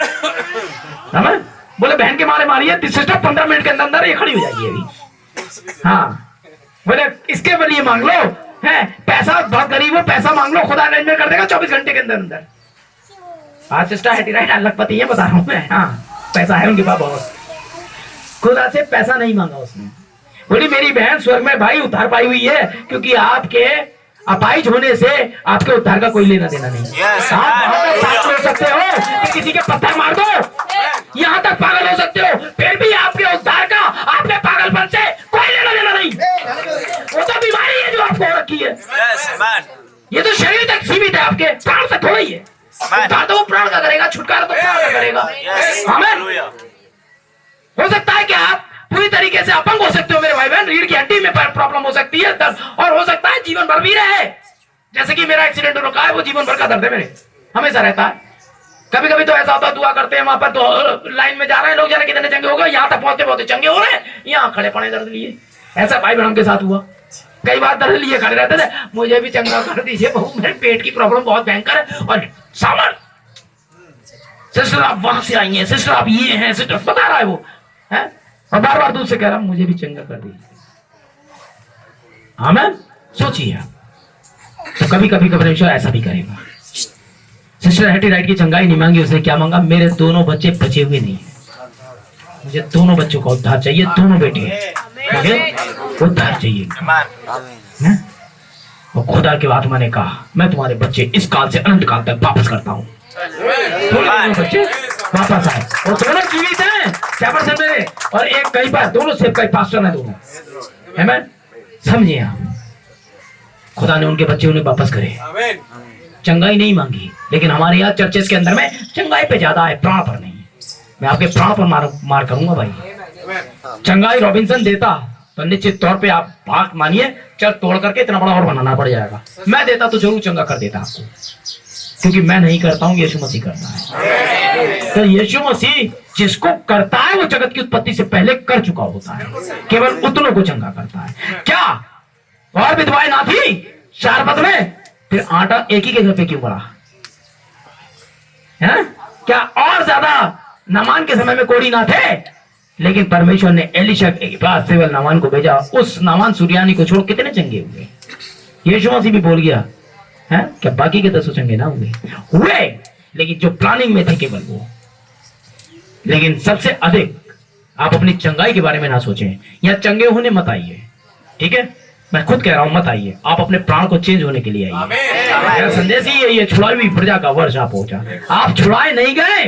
समझ? बोले बहन के मारे मारिए सिस्टर 15 मिनट के अंदर अंदर ये खड़ी हो जाएगी अभी। हाँ बोले इसके लिए मांग लो, है पैसा बहुत गरीब हो, पैसा मांग लो, खुदा अरेंजमेंट कर देगा 24 घंटे के अंदर अंदर। आज सिस्टर हेडी राइट अलगपति है, बता रहा हूं मैं। हाँ पैसा है उनके पास बहुत, खुदा से पैसा नहीं मांगा उसने, बोली मेरी बहन स्वर्ग में भाई उद्धार पाई हुई है, क्योंकि आपके अपाहिज होने से आपके उद्धार का कोई लेना देना नहीं। आप वहां तक पागल हो सकते हो कि किसी के पत्थर मार दो, यहाँ तक पागल हो सकते हो, फिर भी आपके उद्धार का आपके पागलपन से कोई लेना देना नहीं। वो तो बीमारी है जो आपको हो रखी है। ये तो शरीर तक सीमित है, आपके प्राण तक थोड़ा ही है। उद्धार तो वो प्राण का करेगा, छुटकारा तो प्राण का करेगा। आमीन। हो सकता है कि आप पूरी तरीके से अपंग हो सकते हो मेरे भाई बहन, रीढ़ की हड्डी में प्रॉब्लम हो सकती है दर्द, और हो सकता है जीवन भर भी रहे। जैसे कि मेरा एक्सीडेंट हो रखा है, वो जीवन भर का दर्द है मेरे, हमेशा रहता है। कभी कभी तो ऐसा होता है, दुआ करते हैं वहां पर, तो लाइन में जा रहे हैं लोग, जाने कितने चंगे हो गए, यहाँ तक पहुंचते पहुंचते चंगे हो रहे हैं, यहाँ खड़े पड़े दर्द लिए। ऐसा भाई बहन के साथ हुआ, कई बार दर्द लिए खड़े रहते थे, मुझे भी चंगा कर दीजिए बहू, मेरे पेट की प्रॉब्लम बहुत भयंकर है। और सामर सिस्टर आप वहां से आई हैं, सिस्टर आप ये हैं, सिस्टर बता रहा है वो है, और बार बार दूर से कह रहा मुझे भी चंगा कर दीजिए। आमीन। सोचिए तो कभी कभी परमेश्वर ऐसा भी करेगा। सिस्टर हेटी राइट की चंगाई नहीं मांगी, उसने क्या मांगा, मेरे दोनों बच्चे बचे हुए नहीं है, मुझे दोनों बच्चों का उद्धार चाहिए, दोनों बेटे मुझे उद्धार चाहिए। और खुदा की आत्मा ने कहा मैं तुम्हारे बच्चे इस काल से अनंत काल तक वापस करता हूँ। दोनों बच्चे वापस आए, और दोनों जीवित हैं, क्या परसेंट मेरे, और एक कहीं पर, दोनों सेवक कई पास्टर है दोनों, है मैं समझिए आप। खुदा ने उनके बच्चे उन्हें वापस करे, चंगाई नहीं मांगी। लेकिन हमारे यहाँ चर्चेस के अंदर में चंगाई पे ज्यादा है, प्राण पर नहीं। मैं आपके प्राण पर मार करूंगा भाई। चंगाई रॉबिन्सन देता तो निश्चित तौर पे आप भाग मानिए, चल तोड़ करके इतना बड़ा और बनाना पड़ जाएगा। मैं देता तो जरूर चंगा कर देता आपको, क्योंकि मैं नहीं करता हूं, यीशु मसीह करता है। तो यीशु मसीह जिसको करता है वो जगत की उत्पत्ति से पहले कर चुका होता है, केवल उतनों को चंगा करता है। क्या और विधवाएं ना थी 4 पद में, फिर आटा एक ही के घर पे क्यों पड़ा है? क्या और ज्यादा नामान के समय में कोड़ी ना थे, लेकिन परमेश्वर ने एलिशा के पास केवल नामान को भेजा, उस नामान सुरियानी को छोड़ कितने चंगे हुए। यीशु मसीह भी बोल गया है क्या बाकी के 10 चंगे ना हुए, लेकिन जो प्लानिंग में थे केवल वो। लेकिन सबसे अधिक आप अपनी चंगाई के बारे में ना सोचें, या चंगे होने मत आइए, ठीक है, मैं खुद कह रहा हूं मत आइए, आप अपने प्राण को चेंज होने के लिए आइए। मेरा संदेश ही है, ये छुड़ाई हुई प्रजा का वर्ष आप पहुंचा, आप छुड़ाए नहीं गए।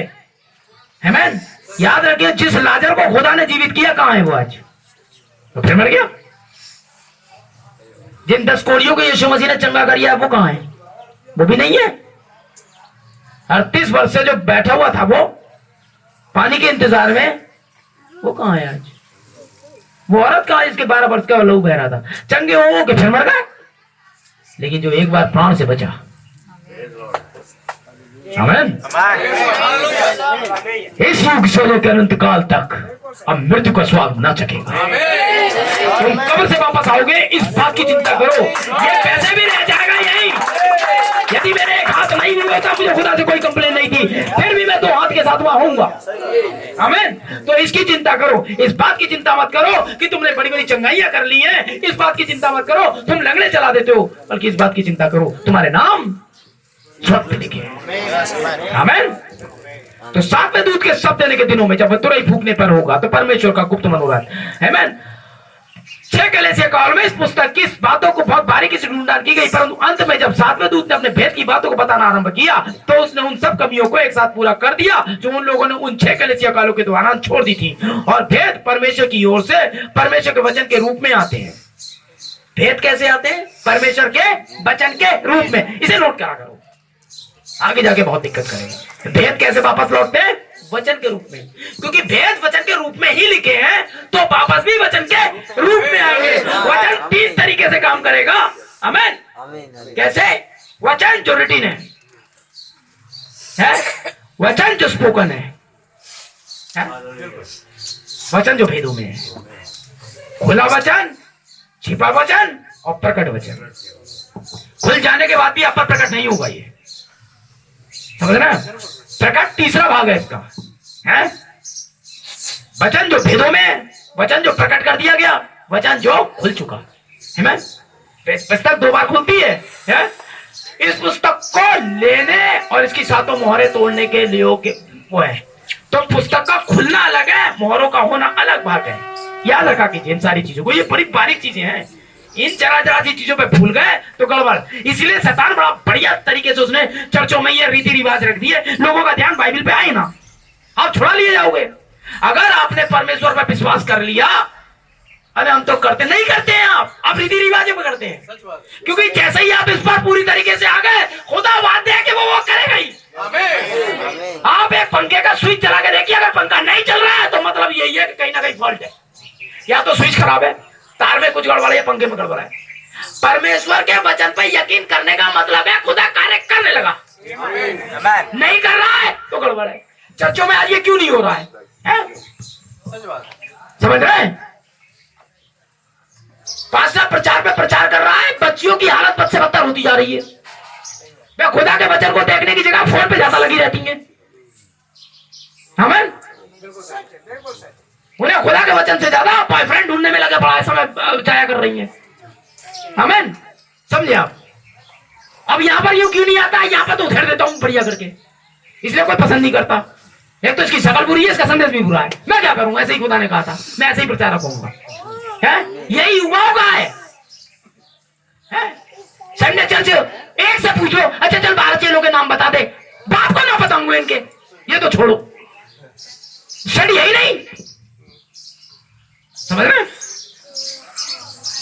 आमीन। याद रखिए जिस लाजर को खुदा ने जीवित किया कहां है वो आज, तो फिर मर गया। जिन 10 कोड़ियों को यीशु मसीह ने चंगा कर दिया वो कहां है, वो भी नहीं है। 38 वर्ष से जो बैठा हुआ था वो पानी के इंतजार में, वो कहां है आज। वो औरत कहां है जिसके 12 वर्ष का लहू बह रहा था, चंगे हो के फिर मर गए। लेकिन जो एक बार प्राण से बचा, आमीन, इस युग से के अनंत काल तक अब मृत्यु का स्वाद ना चखेगा। तुम कब्र से वापस आओगे, इस बात की चिंता करो। ये पैसे भी रह जाएगा यही, यदि मेरे एक हाथ नहीं भी होता, मुझे खुदा से कोई कंप्लेन नहीं थी, फिर भी मैं 2 हाथ के साथ वहां होऊंगा। आमीन। तो इसकी चिंता करो, इस बात की चिंता मत करो कि तुमने बड़ी बड़ी चंगाइयां कर ली हैं, इस बात की चिंता मत करो तुम लंगड़े चला देते हो, बल्कि इस बात की चिंता करो तुम्हारे नाम स्वर्ग में लिखे। आमीन। तो 7वें दूत के शब्द देने के दिनों में जब तुरई फूकने पर होगा तो परमेश्वर का गुप्त मनोरथ। आमीन। 6 कलीसिया काल में इस पुस्तक की बातों को बहुत बारीकी से ढूंढान की गई, परंतु अंत में जब 7वें दूत ने अपने भेद की बातों को बताना आरंभ किया तो उसने उन सब कमियों को एक साथ पूरा कर दिया जो उन लोगों ने उन 6 कलीसिया कालों के दौरान छोड़ दी थी। और भेद परमेश्वर की ओर से परमेश्वर के वचन के रूप में आते हैं। भेद कैसे आते हैं? परमेश्वर के वचन के रूप में। इसे नोट करा करो, आगे जाके बहुत दिक्कत करेगा। भेद कैसे वापस लौटते हैं? वचन के रूप में, क्योंकि भेद वचन के रूप में ही लिखे हैं तो वापस भी वचन के रूप में आएंगे। वचन 3 तरीके से काम करेगा। आमीन। कैसे? वचन जो रिटिन है, वचन जो स्पोकन है, वचन जो भेदों में है, खुला वचन, छिपा वचन और प्रकट वचन। खुल जाने के बाद भी अपर प्रकट नहीं होगा, ये समझ रहे हैं? प्रकट तीसरा भाग है इसका, है वचन जो भेदों में, वचन जो प्रकट कर दिया गया, वचन जो खुल चुका है। मैं पुस्तक 2 बार खुलती है? इस पुस्तक को लेने और इसकी 7 मोहरें तोड़ने के लिए वो है। तो पुस्तक का खुलना अलग है, मोहरों का होना अलग बात है। याद रखा कीजिए इन सारी चीजों को, ये बड़ी बारीक चीजें हैं। इन जरा सी चीजों पे भूल गए तो गड़बड़। इसलिए शैतान बड़ा बढ़िया तरीके से उसने चर्चों में ये रीति रिवाज रख दिए, लोगों का ध्यान बाइबल पे आए ना, आप छुड़ा लिए जाओगे। अगर आपने परमेश्वर पर विश्वास कर लिया, अरे हम तो करते नहीं करते हैं, आप रीति रिवाजों पे करते हैं, क्योंकि जैसे ही आप इस पर पूरी तरीके से आ गए, खुदा वादे है कि वो करेगा ही। आप एक पंखे का स्विच चला के देखिए, अगर पंखा नहीं चल रहा है तो मतलब यही है कि कहीं ना कहीं फॉल्ट है, या तो स्विच खराब है, तार में कुछ गड़बड़ है, पंखे में गड़बड़ है। परमेश्वर के वचन पर यकीन करने का मतलब है खुदा कार्य करने लगा, नहीं कर रहा है तो गड़बड़ है। चर्चों में आज ये क्यों नहीं हो रहा है? समझ रहे हैं? पास्टर प्रचार पे प्रचार कर रहा है, बच्चियों की हालत बद से बदतर होती जा रही है। वे खुदा के वचन को देखने की जगह फोन पे ज्यादा लगी रहती हैं। हमें उन्हें खुदा के वचन से ज्यादा बॉयफ्रेंड ढूंढने में लगे बड़ा समय जाया कर रही है। हमें समझे आप? अब यहाँ पर यूं क्यों नहीं आता, यहाँ पर तो उधेड़ देता हूँ बढ़िया करके, इसलिए कोई पसंद नहीं करता। एक तो इसकी शक्ल बुरी है, इसका संदेश भी बुरा है, मैं क्या करूंगा? ऐसे ही खुदा ने कहा था, मैं ऐसे ही प्रचार रखूंगा। यही युवाओं का है। संडे चर्च एक से पूछो, अच्छा चल 12 चेलों के नाम बता दे, बाप को ना बताऊंगा इनके, ये तो छोड़ो, स्टडी है ही नहीं। समझ रहे?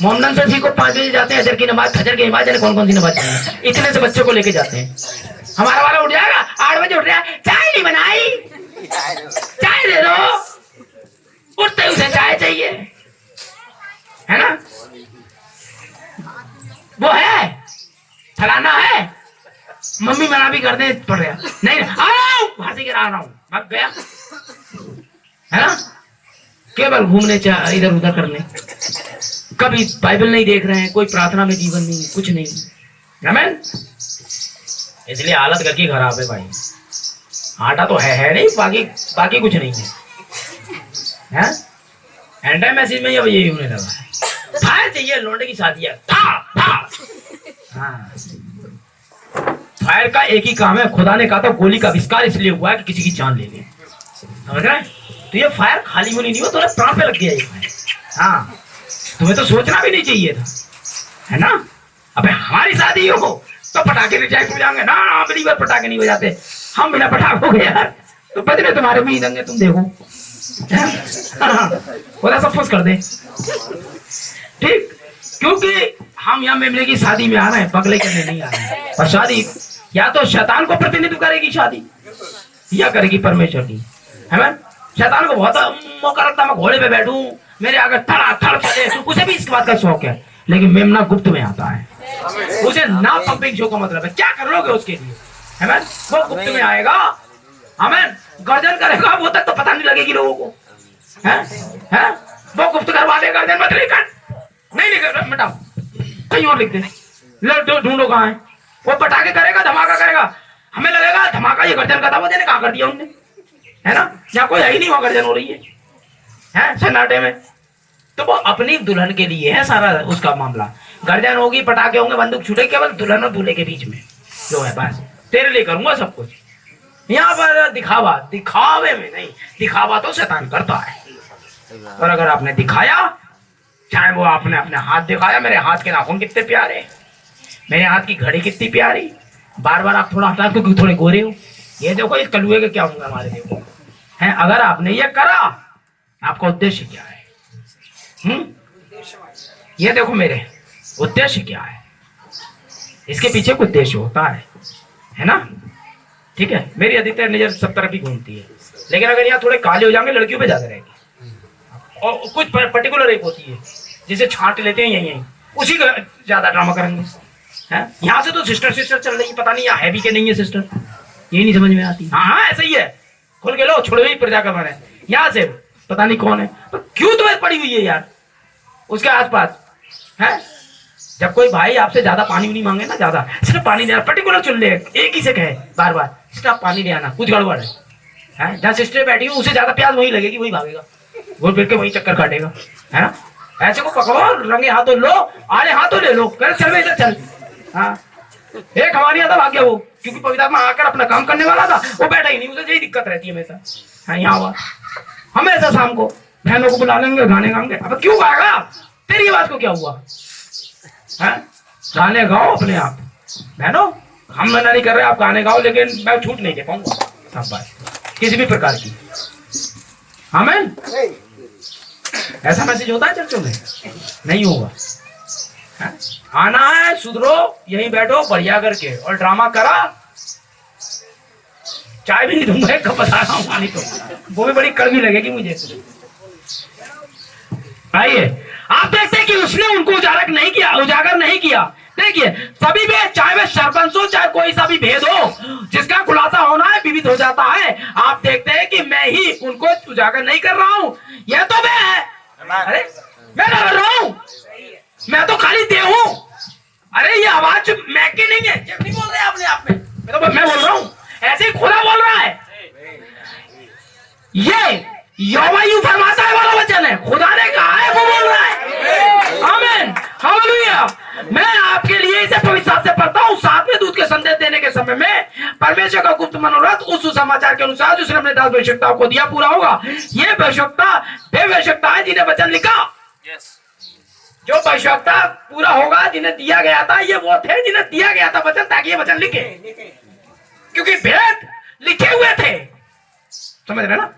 मोहम्मद से सीखो 5 बजे जाते हैं, अजर की नमाज, फजर की नमाज, कौन कौन सी नमाज, इतने से बच्चों को लेके जाते हैं। हमारा वाला उठ जाएगा 8 बजे, उठ रहा है, चाय नहीं बनाई, चाय दे दो, उठते ही उसे चाय चाहिए, है ना? वो है फलाना है, मम्मी मना भी कर दे, पड़ गया नहीं, आओ फांसी के रहा हूं, भाग गया, है ना? केवल घूमने इधर उधर करने, कभी बाइबल नहीं देख रहे हैं, कोई प्रार्थना में जीवन नहीं, कुछ नहीं। आमीन। इसलिए हालत घर की खराब है भाई। आटा तो है नहीं, बाकी कुछ नहीं है। एंड टाइम मैसेज में अब यही होने लगा है, फायर चाहिए, लौंडे की शादी है, हाँ। फायर का एक ही काम है, खुदा ने कहा था गोली का आविष्कार इसलिए हुआ है कि किसी की जान ले ले। समझ रहे? तो ये फायर खाली मुनी नहीं हो, तुम्हें प्राण पे लग गया ये। हाँ, तुम्हें तो सोचना भी नहीं चाहिए था, है ना? अबे हमारी शादी हो तो पटाखे रिजेक्ट हो जाएंगे ना, अपनी बार पटाखे नहीं बजाते हम, बिना पटाखों के यार तो बजने तुम्हारे भी दंगे, तुम देखो खुदा सब कुछ कर दे, ठीक? क्योंकि हम यहाँ मेमने की शादी में आ रहे हैं, पगले करने नहीं आ रहे हैं। और शादी या तो शैतान को प्रतिनिधित्व करेगी शादी, या करेगी परमेश्वर की, है ना? शैतान को बहुत मौका लगता है, मैं घोड़े पे बैठूं, मेरे आगे थड़ चले, तो उसे भी इस बात का शौक है, लेकिन मेमना गुप्त में आता है, उसे ना पंपिंग शो का मतलब है, क्या कर लोगे उसके लिए, है ना? वो गुप्त में आएगा, हमें गर्जन करेगा, वो तक तो पता नहीं लगेगी लोगों को, है? वो गुप्त करवा देगा, गर्जन मत लिख, नहीं लिख, मिटाओ, कहीं और लिख दे, ढूंढो कहाँ है। वो पटाखे करेगा, धमाका करेगा, हमें लगेगा धमाका ये गर्जन का था, वो देने कहा कर दिया उनने, है ना? यहाँ कोई है ही नहीं, वहां गर्जन हो रही है सन्नाटे में। तो वो अपनी दुल्हन के लिए है सारा उसका मामला, गर्जन होगी, पटाखे होंगे, बंदूक छूटे, केवल दुल्हन और दूल्हे के बीच में जो है, बस तेरे लिए करूंगा सब कुछ। यहाँ पर दिखावा, दिखावे में नहीं, दिखावा तो शैतान करता है। और अगर आपने दिखाया, चाहे वो आपने अपने हाथ दिखाया, मेरे हाथ के नाखून कितने प्यारे, मेरे हाथ की घड़ी कितनी प्यारी, बार बार आप थोड़ा हटा क्योंकि थोड़े गोरे हो, ये देखो इस कलुए के क्या होंगे हमारे, देखो है। अगर आपने ये करा, आपका उद्देश्य क्या है? ये देखो मेरे उद्देश्य क्या है, इसके पीछे कुछ उद्देश्य होता है ना? ठीक है, मेरी अधिकतर नजर सब तरफ ही घूमती है, लेकिन अगर यहाँ थोड़े काले हो जाएंगे, लड़कियों पे ज्यादा रहेगी, और कुछ पर्टिकुलर एक होती है जिसे छांट लेते हैं यही, उसी का ज्यादा ड्रामा करेंगे। यहाँ से तो सिस्टर चल रही है, पता नहीं है भी कि नहीं है सिस्टर, ये नहीं समझ में आती। हाँ ऐसा ही है, खुल के लो, छोड़ो ही प्रजा का मन है, यहाँ से पता नहीं कौन है, तो क्यों तो पड़ी हुई है यार उसके आसपास, है? जब कोई भाई आपसे ज्यादा पानी नहीं मांगे ना, ज्यादा सिर्फ पानी लेना, पर्टिकुलर चुन ले, एक ही से कहे बार बार सिर्फ पानी ले आना, कुछ गड़बड़ है। जहाँ सिस्टर बैठी हूँ, उसे ज्यादा प्यास वही लगेगी, वही भागेगा, घूर फिर के वही चक्कर काटेगा, है ना? ऐसे को पकड़ो, रंगे हाथों लो, आड़े हाथों ले लो, कर चल इधर चल। हाँ, एक हमारी आता भाग्य वो, क्योंकि पवित्र आत्मा आकर अपना काम करने वाला था, वो बैठा ही नहीं, उसे यही दिक्कत रहती है हमेशा। हाँ, यहाँ हुआ हमेशा शाम को बहनों को बुला लेंगे, गाने गाएंगे। अब क्यों गाएगा? तेरी बात को क्या हुआ है? गाने गाओ अपने आप। बहनों हम मना नहीं कर रहे, आप गाने गाओ, लेकिन मैं छूट नहीं दे पाऊंगा सब बात किसी भी प्रकार की। आमीन। ऐसा मैसेज होता है चर्चों में? नहीं होगा। आना है, सुधरो, यहीं बैठो बढ़िया करके, और ड्रामा करा, चाय भी नहीं दूंगा, एक कप बता रहा हूं, पानी तो वो भी बड़ी कड़वी लगेगी मुझे। आइए, आप देखते हैं कि उसने उनको उजागर नहीं किया। देखिए, सभी भेद, चाहे वे सरपंच हो, चाहे कोई सा भी भेद हो, जिसका खुलासा होना है विविध हो जाता है। आप देखते हैं कि मैं ही उनको उजागर नहीं कर रहा हूं, यह तो मैं है। अरे मैं क्या कर रहा हूं? मैं तो खाली दे हूं। अरे ये आवाज मैं की नहीं है, जब नहीं बोल रहे अपने आप में, मैं बोल रहा हूं, ऐसे ही खुदा बोल रहा है। ये यहोवा यूं फरमाता है वाला वचन है, खुदा ने कहा है, वो बोल रहा है। आमीन, हालेलुया। मैं आपके लिए इसे पवित्र शास्त्र से पढ़ता हूं, सातवें दूत के संदेश देने के समय में परमेश्वर का गुप्त मनोरथ उस समाचार के अनुसार जिसने अपने दास भविष्यवक्ताओं को दिया पूरा होगा। ये भविष्यवक्ता वे भविष्यवक्ता है जिन्हें वचन लिखा। जो भविष्यवक्ता पूरा होगा जिन्हें दिया गया था, ये वो थे जिन्हें दिया गया था वचन, ताकि ये वचन लिखे, क्योंकि भेद लिखे हुए थे। समझ रहे ना?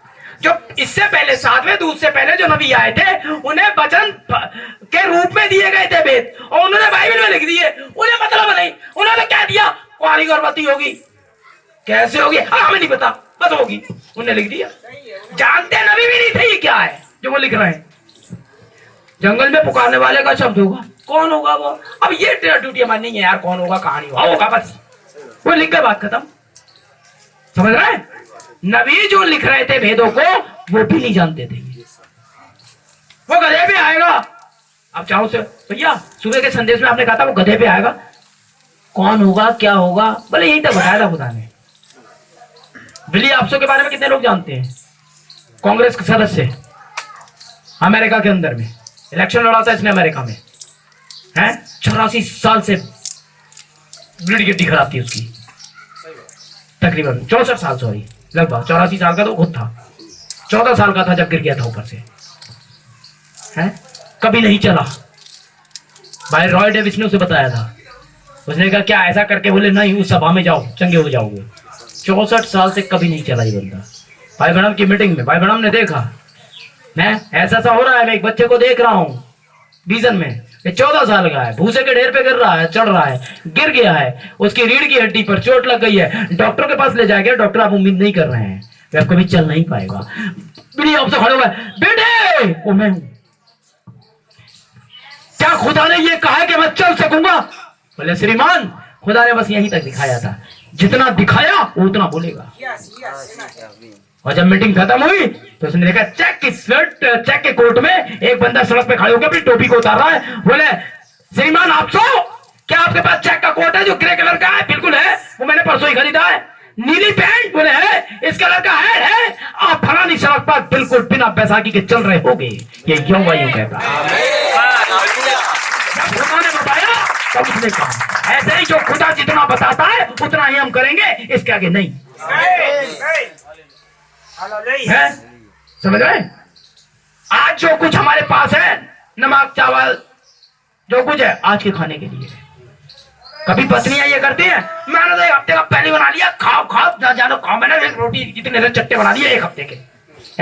जो इससे पहले सातवें दूत से पहले जो नबी आए थे, उन्हें वचन के रूप में दिए गए थे वेद, और उन्होंने बाइबल में लिख दिए। उन्हें मतलब नहीं, उन्होंने क्या दिया? कुंवारी गर्भवती होगी, कैसे होगी हमें नहीं पता, बस होगी, उन्हें लिख दिया। जानते नबी भी नहीं थे ये क्या है जो वो लिख रहे हैं। जंगल में पुकारने वाले का शब्द होगा, कौन होगा वो? अब ये ड्यूटी हमारी नहीं है यार, कौन होगा कहानी होगा, बस वो लिख के बात खत्म। समझ रहे हैं? नबी जो लिख रहे थे भेदों को, वो भी नहीं जानते थे। वो गधे पे आएगा। अब चाहो से भैया, सुबह के संदेश में आपने कहा था वो गधे पे आएगा, कौन होगा क्या होगा, बोले यही तक बताया था खुदा ने। बिली आपसो के बारे में कितने लोग जानते हैं? कांग्रेस के सदस्य, अमेरिका के अंदर में इलेक्शन लड़ा था इसने, अमेरिका में है। 84 साल से ब्लड गिट्टी खराब थी उसकी, तकरीबन 64 साल, सॉरी लगभग 84 साल का तो खुद था, 14 साल का था जब गिर गया था ऊपर से, है कभी नहीं चला। भाई रॉय डेविस ने उसे बताया था, उसने कहा क्या ऐसा करके, बोले नहीं उस सभा में जाओ चंगे हो जाओगे। 64 साल से कभी नहीं चला ये बंदा। भाई बहन की मीटिंग में भाई बहन ने देखा, मैं ऐसा हो रहा है, मैं एक बच्चे को देख रहा हूँ बीजन में, 14 साल का है, भूसे के ढेर पे गिर रहा है, चढ़ रहा है, गिर गया है, उसकी रीढ़ की हड्डी पर चोट लग गई है, डॉक्टर के पास ले जाएगा, डॉक्टर आप उम्मीद नहीं कर रहे हैं वे कभी चल नहीं पाएगा। आपसे खड़े हुए, बेटे वो मैं हूं, क्या खुदा ने ये कहा कि मैं चल सकूंगा? बोले श्रीमान खुदा ने बस यहीं तक दिखाया था, जितना दिखाया उतना बोलेगा। और जब मीटिंग खत्म हुई तो उसने देखा चेक की शर्ट, चेक के कोट में एक बंदा सड़क पे खड़े होकर अपनी टोपी को उतार रहा है। बोले श्रीमान आप सो, क्या आपके पास चेक का कोट है जो ग्रे कलर का है? बिल्कुल है, वो मैंने परसों ही खरीदा है। नीली पैंट? बोले है, इस कलर का है। आप फलानी सड़क पर बिल्कुल बिना बैसाखी के चल रहे होगे, ये यहोवा यूं कहता है। खुदा ने बताया तब उसने कहा, ऐसे ही जो खुदा जितना बताता है उतना ही हम करेंगे, इसके आगे नहीं है। समझ रहे? आज जो कुछ हमारे पास है, नमक चावल जो कुछ है आज के खाने के लिए। कभी पत्नियां ये करती हैं, मैंने तो एक हफ्ते का पहले बना लिया, खाओ खाओ ना जानो खाओ, मैंने एक रोटी कितने चट्टे बना दिए एक हफ्ते के।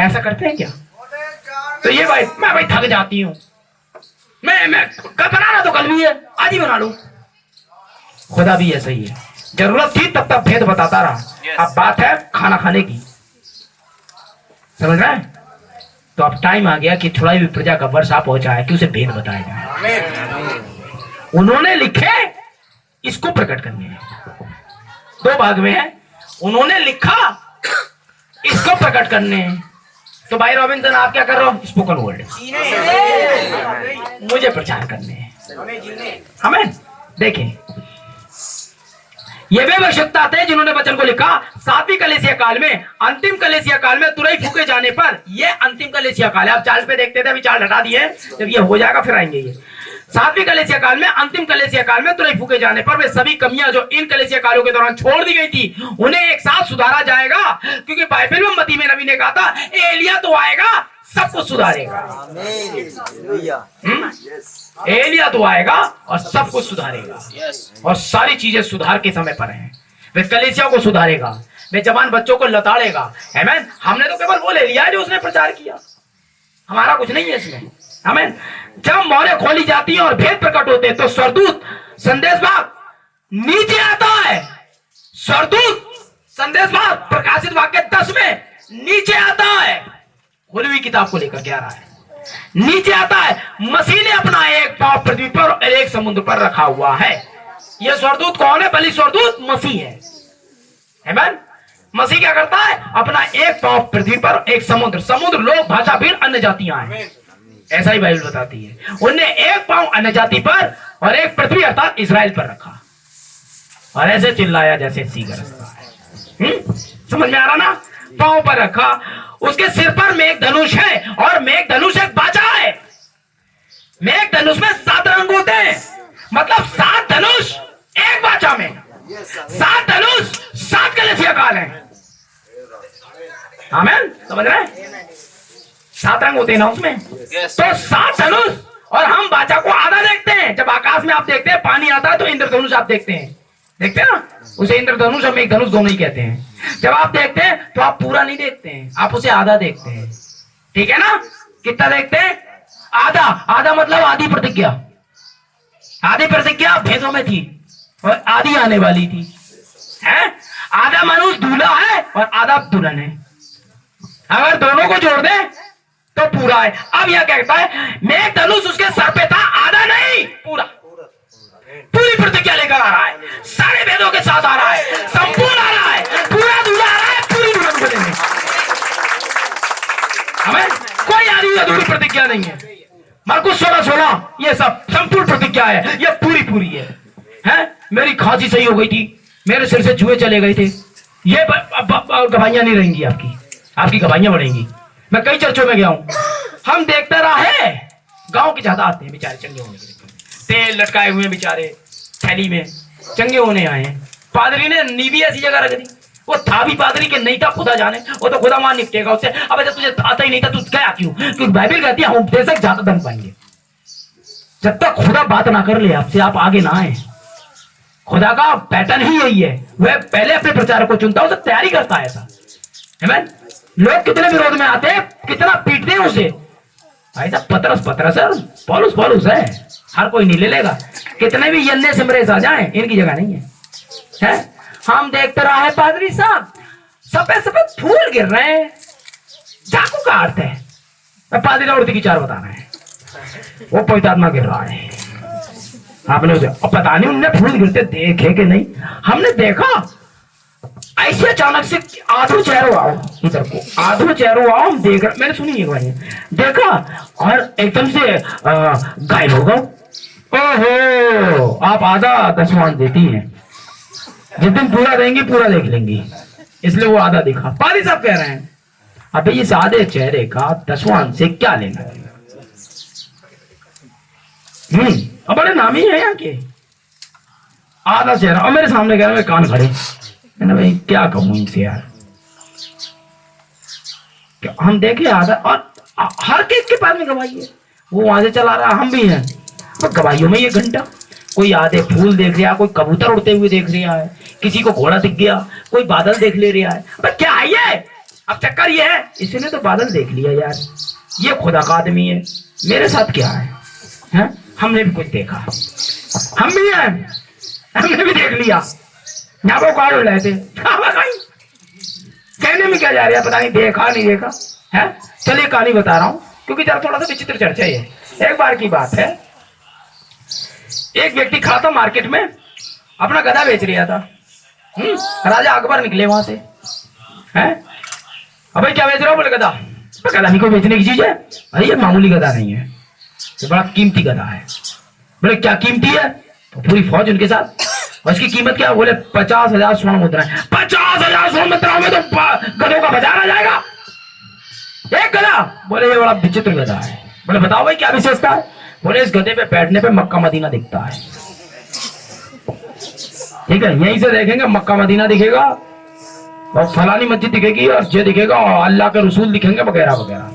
ऐसा करते हैं क्या? तो ये भाई मैं भाई थक जाती हूँ, मैं कल बनाना तो कल भी है, आज ही बना लूं। खुदा भी ऐसा ही है, जरूरत थी तब तक भेद बताता रहा। अब बात है खाना खाने की, समझ रहे हैं? तो अब टाइम आ गया कि थोड़ा भी प्रजा का वर्ष आ पहुंचा है कि उसे भेद बताया जाए। उन्होंने लिखे इसको प्रकट करने हैं, 2 भाग में है। उन्होंने लिखा इसको प्रकट करने हैं। तो भाई रॉबिन्सन आप क्या कर रहे हो? स्पोकन वर्ड मुझे प्रचार करने हैं। हमें देखें, ये वे आवश्यकता थे जिन्होंने वचन को लिखा। 7वीं कलीसिया काल में, अंतिम कलीसिया काल में तुरई फूके जाने पर, ये अंतिम कलीसिया काल है। आप चार्ट पे देखते थे, अभी चार्ट हटा दिए, जब ये हो जाएगा फिर आएंगे ये। 7वीं कलीसिया काल में, अंतिम कलीसिया काल में तुरई फूके जाने पर वे सभी कमियां जो इन कलीसिया कालों के दौरान छोड़ दी गई थी, उन्हें एक साथ सुधारा जाएगा। क्योंकि बाइबल में मत्ती में नबी ने कहा था एलिया तो आएगा, सब कुछ सुधारेगा। एलिया तो आएगा और सब कुछ सुधारेगा, और सारी चीजें सुधार के समय पर हैं। वे कलीसिया को सुधारेगा, वे जवान बच्चों को लताड़ेगा। आमीन। हमने तो केवल वो ले लिया है जो उसने प्रचार किया, हमारा कुछ नहीं है इसमें। आमीन। जब मोहरें खोली जाती हैं और भेद प्रकट होते हैं तो स्वर्गदूत संदेशवाहक नीचे आता है। स्वर्गदूत संदेशवाहक प्रकाशित वाक्य 10 में नीचे आता है, खुली हुई किताब को लेकर के आ रहा है, नीचे आता है। मसीह ने अपना एक पांव पृथ्वी पर और एक समुद्र पर रखा हुआ है। यह स्वर्गदूत कौन है? बलि स्वर्गदूत मसीह है। आमीन। मसीह क्या करता है? अपना एक पांव पृथ्वी पर, एक समुद्र, समुद्र लोग, भाषा, भीड़, अन्य जातियां हैं, ऐसा ही बाइबल बताती है। उनने एक पांव अन्य जाति पर और एक पृथ्वी अर्थात इस्राएल पर रखा, और ऐसे चिल्लाया जैसे सी गरजता है। समझ में आ रहा ना? पांव पर रखा, उसके सिर पर मेघ धनुष है, और मेघ धनुष एक बाजा है। मेघ धनुष में 7 रंग होते हैं, मतलब 7 धनुष एक बाजा में, 7 धनुष 7 कलीसिया काल है। आमीन। समझ रहे हैं? 7 रंग होते हैं ना उसमें, तो 7 धनुष। और हम बाजा को आधा देखते हैं। जब आकाश में आप देखते हैं पानी आता है तो इंद्रधनुष आप देखते हैं, देखते हैं ना, उसे इंद्रधनुष और मेघ धनुष दोनों ही कहते हैं। जब आप देखते हैं तो आप पूरा नहीं देखते हैं, आप उसे आधा देखते हैं। ठीक है ना? कितना देखते हैं? आधा। आधा मतलब आधी प्रतिज्ञा। आधी प्रतिज्ञा भेदों में थी और आधी आने वाली थी, है? आधा मनुष्य दूल्हा है और आधा दुल्हन है। अगर दोनों को जोड़ दे तो पूरा है। अब यह कहता है मेघ धनुष उसके सर पे था, आधा नहीं, पूरा, पूरी प्रतिज्ञा लेकर आ रहा है, सारे भेदों के साथ आ रहा है, संपूर्ण आ रहा है, पूरा दूल्हा आ रहा है, पूरी दुल्हन को देंगे। हमें कोई आधी अधूरी प्रतिज्ञा नहीं है। मरकुस 16:16 ये सब संपूर्ण प्रतिज्ञा है, ये पूरी पूरी है? मेरी खांसी सही हो गई थी, मेरे सिर से जुए चले गए थे, ये गवाहियां नहीं रहेंगी, आपकी गवाहियां बढ़ेंगी। मैं कई चर्चों में गया हूं, हम देखते रहे, गांव के ज्यादा आते हैं बेचारे चंगे होने के लिए, तेल लटकाए हुए बेचारे थैली में, चंगे होने आए हैं। पादरी ने नींवी ऐसी जगह रख दी, वो था भी पादरी के नहीं था, खुदा जाने, वो तो खुदा वहां निपटेगा उससे। अब जब तुझे आता ही नहीं था, तू क्या क्यों? क्योंकि बाइबल कहती है हम उपदेशक ज्यादा दम पाएंगे। जब तक खुदा बात ना कर ले आपसे, आप आगे ना आए। खुदा का पैटर्न ही यही है, वह पहले अपने प्रचारक को चुनता है, उसे तैयारी करता है ऐसा। आमीन। लोग कितने विरोध में आते हैं, कितना पीटते हैं उसे। भाई साहब पतरस है, पौलुस है, हर कोई नहीं ले लेगा। कितने भी यन्ने सिमरेस आ जाएं, इनकी जगह नहीं है? हम देखते रहे पादरी साहब, सफेद सफेद फूल गिर रहे हैं, चाकू का अर्थ है। पादरी और की 4 बताना है, वो पवित्र आत्मा गिर रहा है। आपने उसे पता नहीं उनने फूल गिरते देखे कि नहीं, हमने देखा ऐसे अचानक से आधो चेहरो आओ, इधर को आधो चेहरो आओ, हम देख रहे, मैंने सुनी एक बार देखा और एकदम से गायब हो गए। ओहो, आप आधा दशवान देती हैं, जिस दिन पूरा देंगी पूरा देख लेंगी, इसलिए वो आधा दिखा। पादी साहब कह रहे हैं अबे इस आधे चेहरे का दशवान से क्या लेना? अब बड़े नामी है यहाँ के, आधा चेहरा, और मेरे सामने कह रहे हैं कान खड़े। मैंने भाई क्या कहूं इनसे यार, हम देखे आधा, और हर केस के पास में गवाही है, वो वहां से चला रहा, हम भी हैं, तो गवाहियों में ये घंटा, कोई आधे फूल देख रहा, कोई कबूतर उड़ते हुए देख रहा है, किसी को घोड़ा दिख गया, कोई बादल देख ले रहा है। अब क्या है ये? अब चक्कर ये है, इसने तो बादल देख लिया यार, ये खुदा का आदमी है, मेरे साथ क्या है? हमने भी कुछ देखा, हम भी हैं, हमने भी देख लिया, यहाँ वो कार उड़ रहे थे, कहने में क्या जा रहा है पता नहीं, देखा नहीं देखा है। चलिए कहानी बता रहा हूँ, क्योंकि जरा थोड़ा सा विचित्र चर्चा है। एक बार की बात है, एक व्यक्ति खड़ा था मार्केट में, अपना गधा बेच रहा था। राजा अकबर निकले वहां से, हैं? अबे क्या बेच रहा हो? बोले गधा। गधा नहीं कोई बेचने की चीज है? अरे ये मामूली गधा नहीं है, ये बड़ा कीमती गधा है। बोले क्या कीमती है? तो पूरी फौज उनके साथ, और इसकी कीमत क्या? बोले 50,000 स्वर्ण मुद्राएं। 50,000 स्वर्ण मुद्राओं में तो गधों का बाजार आ जाएगा, एक गधा। बोले ये बड़ा विचित्र गधा है। बोले बताओ भाई क्या विशेषता है? बोले इस गधे पे बैठने पे मक्का मदीना दिखता है। ठीक है, यहीं से देखेंगे मक्का मदीना दिखेगा, और फलानी मस्जिद दिखेगी, और ये दिखेगा, और अल्लाह के रसूल दिखेंगे, वगैरह वगैरह।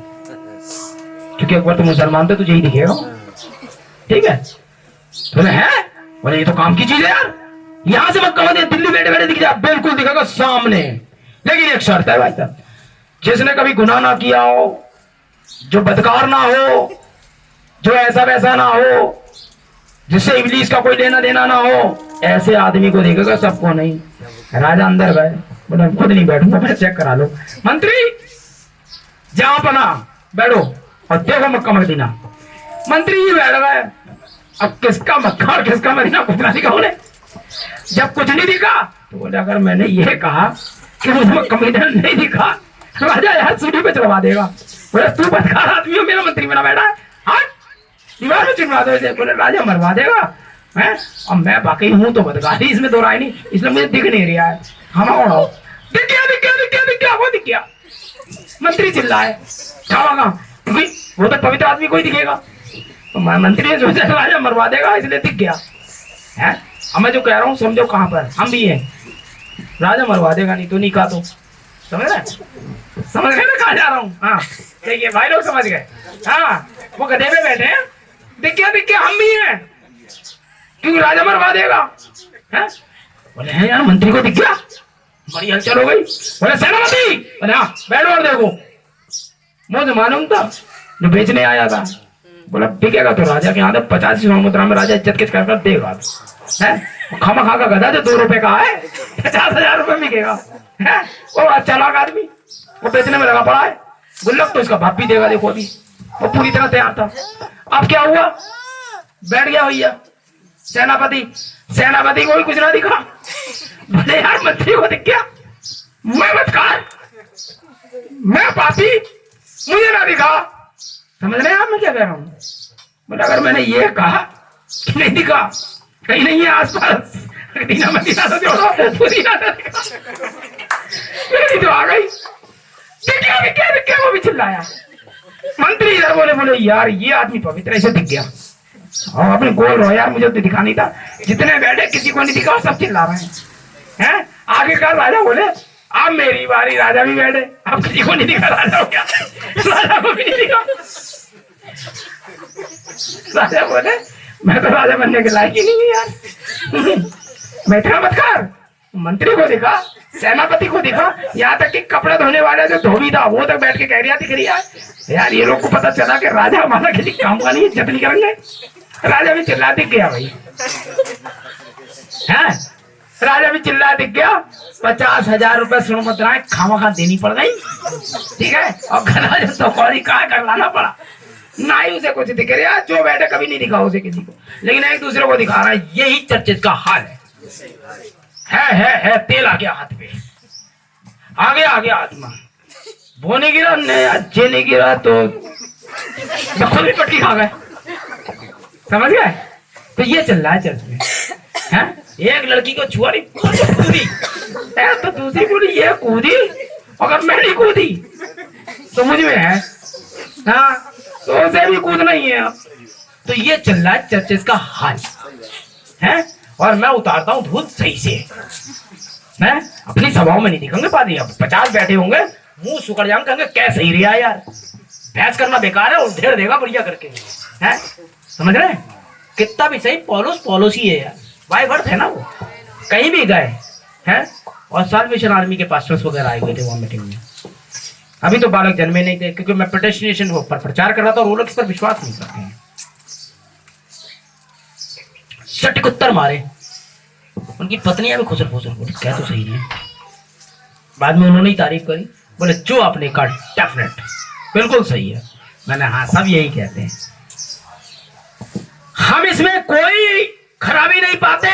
क्योंकि एक बार तो मुसलमान तो तुझे ही दिखेगा, ठीक है? बोले है, बोले ये तो काम की चीज है यार, यहां से मक्का मदीना दिल्ली बैठे बैठे दिख जाए, बिल्कुल दिखेगा सामने। लेकिन एक शर्त है भाई साहब, जिसने कभी गुनाह ना किया हो, जो बदकार ना हो, जो ऐसा वैसा ना हो, जिससे इब्लीस का कोई लेना देना ना हो, ऐसे आदमी को देखेगा, सबको नहीं। राजा अंदर गए, बोले खुद नहीं बैठूंगा, मैं चेक करा लो। मंत्री जहां पना बैठो और देखो मक्का मदीना। मंत्री जी बैठ गए। अब किसका मक्का और किसका मदीना कुछ ना दिखा उन्हें। जब कुछ नहीं दिखा तो बोले अगर मैंने ये कहा कि मुझे मक्का मदीना नहीं दिखा, राजा यार सूली पे चढ़वा देगा। बोले तू बदकार आदमी हो, मेरा मंत्री बना बैठा है, हाँ दीवार में चिढ़वा दो। बोले राजा मरवा देगा है, अब मैं वाकई हूं तो बदकार ही, इसमें दो राय नहीं, इसलिए मुझे दिख नहीं रहा है। हम दिख गया दिख गया दिख गया दिख गया, वो दिख गया। मंत्री चिल्लाए वो तो पवित्र आदमी को ही दिखेगा, तो मंत्री ने सोचा राजा मरवा देगा इसलिए दिख गया है। अब मैं जो कह रहा हूँ समझो कहाँ पर हम भी हैं, राजा मरवा देगा नहीं तो नहीं कहा, तो समझ गए ना कहाँ जा रहा हूँ। हाँ ठीक है भाई लोग समझ गए। हाँ वो गधे पे बैठे हैं, दिख गया हम भी हैं, क्योंकि राजा मरवा देगा है। बोले है यार मंत्री को दिख गया, बड़ी हलचल हो गई। बोले सेनापति, बोले हाँ बैठो और देखो। मुझे मालूम था जो बेचने आया था, बोला बिकेगा तो राजा के हाथ 50 मुद्रा में राजा इज्जत किस कर देगा है। खामा खा का गधा जो 2 रुपए का है 50,000 रुपए बिकेगा है। वो चालाक आदमी, वो बेचने में लगा पड़ा है। गुल्लक तो इसका बाप भी देगा, देखो अभी वो पूरी तरह तैयार था। अब क्या हुआ, बैठ गया भैया सेनापति को भी कुछ ना दिखा। बोले यार मंत्री को दिख गया, मैं बदकार, मैं पापी, मुझे ना दिखा। समझ रहे हैं आप मैं क्या कह रहा हूँ? बोले अगर मैंने ये कहा कि नहीं दिखा, कहीं नहीं है आसपास, दीना मदीना तो जोड़ो, पुदीना तो दिखा। मेरी तो आ गई, दिख गया, वो भी चिल्लाया। मंत्री इधर बोले यार ये आदमी पवित्र ऐसे दिख गया। और अपने गोल रहो यार, मुझे तो दिखा नहीं था, जितने बैठे किसी को नहीं दिखा, सब चिल्ला रहे हैं। आगे का राजा बोले अब मेरी बारी, राजा भी बैठे, अब किसी को नहीं दिखा, राजा हो गया, राजा को भी नहीं दिखा। राजा बोले मैं तो राजा बनने के लायक ही नहीं यार। मैं था बदकार, मंत्री को दिखा, सेनापति को दिखा, यहाँ तक कि कपड़े धोने वाला जो धोबी था वो तक बैठ के कह रही है यार ये लोग को पता चला कि राजा हमारा किसी काम का नहीं, इज्जत नहीं करेंगे। राजा भी चिल्ला दिख गया भाई है, राजा भी चिल्ला दिख गया। 50,000 रुपए स्वर्ण मुद्राएं खामखा देनी पड़ गई, ठीक है। और राजा तो कौड़ी कहा कर लाना पड़ा, ना ही उसे कुछ दिख रहा, जो बैठे कभी नहीं दिखा उसे किसी को, लेकिन एक दूसरे को दिखा रहा है। यही चर्चित का हाल है। तेल आ गया हाथ पे, आ गया आत्मा, वो नहीं गिरा, अच्छे नहीं गिरा तो खुद भी पट्टी खा गए, समझ गए। तो ये चल रहा है चर्च में है। एक लड़की को छुआ नहीं, कूदी तो दूसरी बोली ये कूदी, अगर मैं नहीं कूदी तो मुझ में है, हाँ तो उसे भी कूदना ही है। तो ये चल रहा है चर्चेस का हाल है। और मैं उतारता हूँ धूल सही से, मैं अपनी सभाओं में नहीं दिखेंगे पादरी, अब 50 बैठे होंगे, मुंह सुकड़ जाएंगे, कहेंगे क्या सही रहा यार, बहस करना बेकार है, और ढेर देगा बढ़िया करके है। समझ रहे हैं, कितना भी सही पौलुस ही है यार, भाई वर्थ है ना, वो कहीं भी गए हैं। और साल्वेशन आर्मी के पास्टर्स वगैरह आए गए थे वहां मीटिंग में। अभी तो बालक जन्मे नहीं थे, क्योंकि मैं प्रोटेस्टेशन पर प्रचार कर रहा था और वो लोग इस पर विश्वास नहीं करते हैं। सटीक उत्तर मारे, उनकी पत्नियां भी खुसर फुसर बोली क्या तो सही है। बाद में उन्होंने ही तारीफ करी, बोले जो आपने कहा डेफिनेट बिल्कुल सही है। मैंने हाँ सब यही कहते हैं, हम इसमें कोई खराबी नहीं पाते।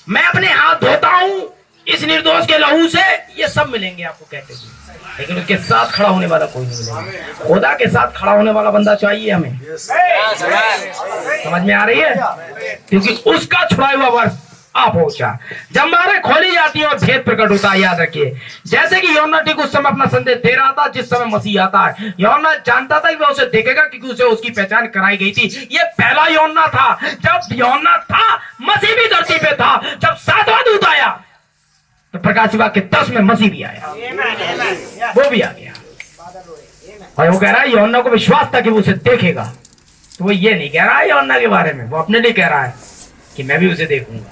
मैं अपने हाथ धोता हूं इस निर्दोष के लहू से, ये सब मिलेंगे आपको कहते हुए, लेकिन उसके साथ खड़ा होने वाला कोई नहीं मिलेगा। खुदा के साथ खड़ा होने वाला बंदा चाहिए हमें, समझ में आ रही है, क्योंकि उसका छुड़ाया हुआ वर्ष आ पहुंचा। जब मारे खोली जाती है और भेद प्रकट होता है, याद रखिए। जैसे कि यूहन्ना ठीक उस समय अपना संदेश दे रहा था जिस समय मसीह आता है। यूहन्ना जानता था कि वह उसे देखेगा, क्योंकि उसे उसकी पहचान कराई गई थी। ये पहला यूहन्ना था। जब यूहन्ना था, मसीह भी धरती पे था। जब 7वां दूत आया तो प्रकाशित वाक्य 10 में मसीह भी आया, वो भी आ गया। और वो कह रहा है यूहन्ना को विश्वास था कि वो उसे देखेगा, तो वो ये नहीं कह रहा है यूहन्ना के बारे में, वो अपने लिए कह रहा है कि मैं भी उसे देखूंगा,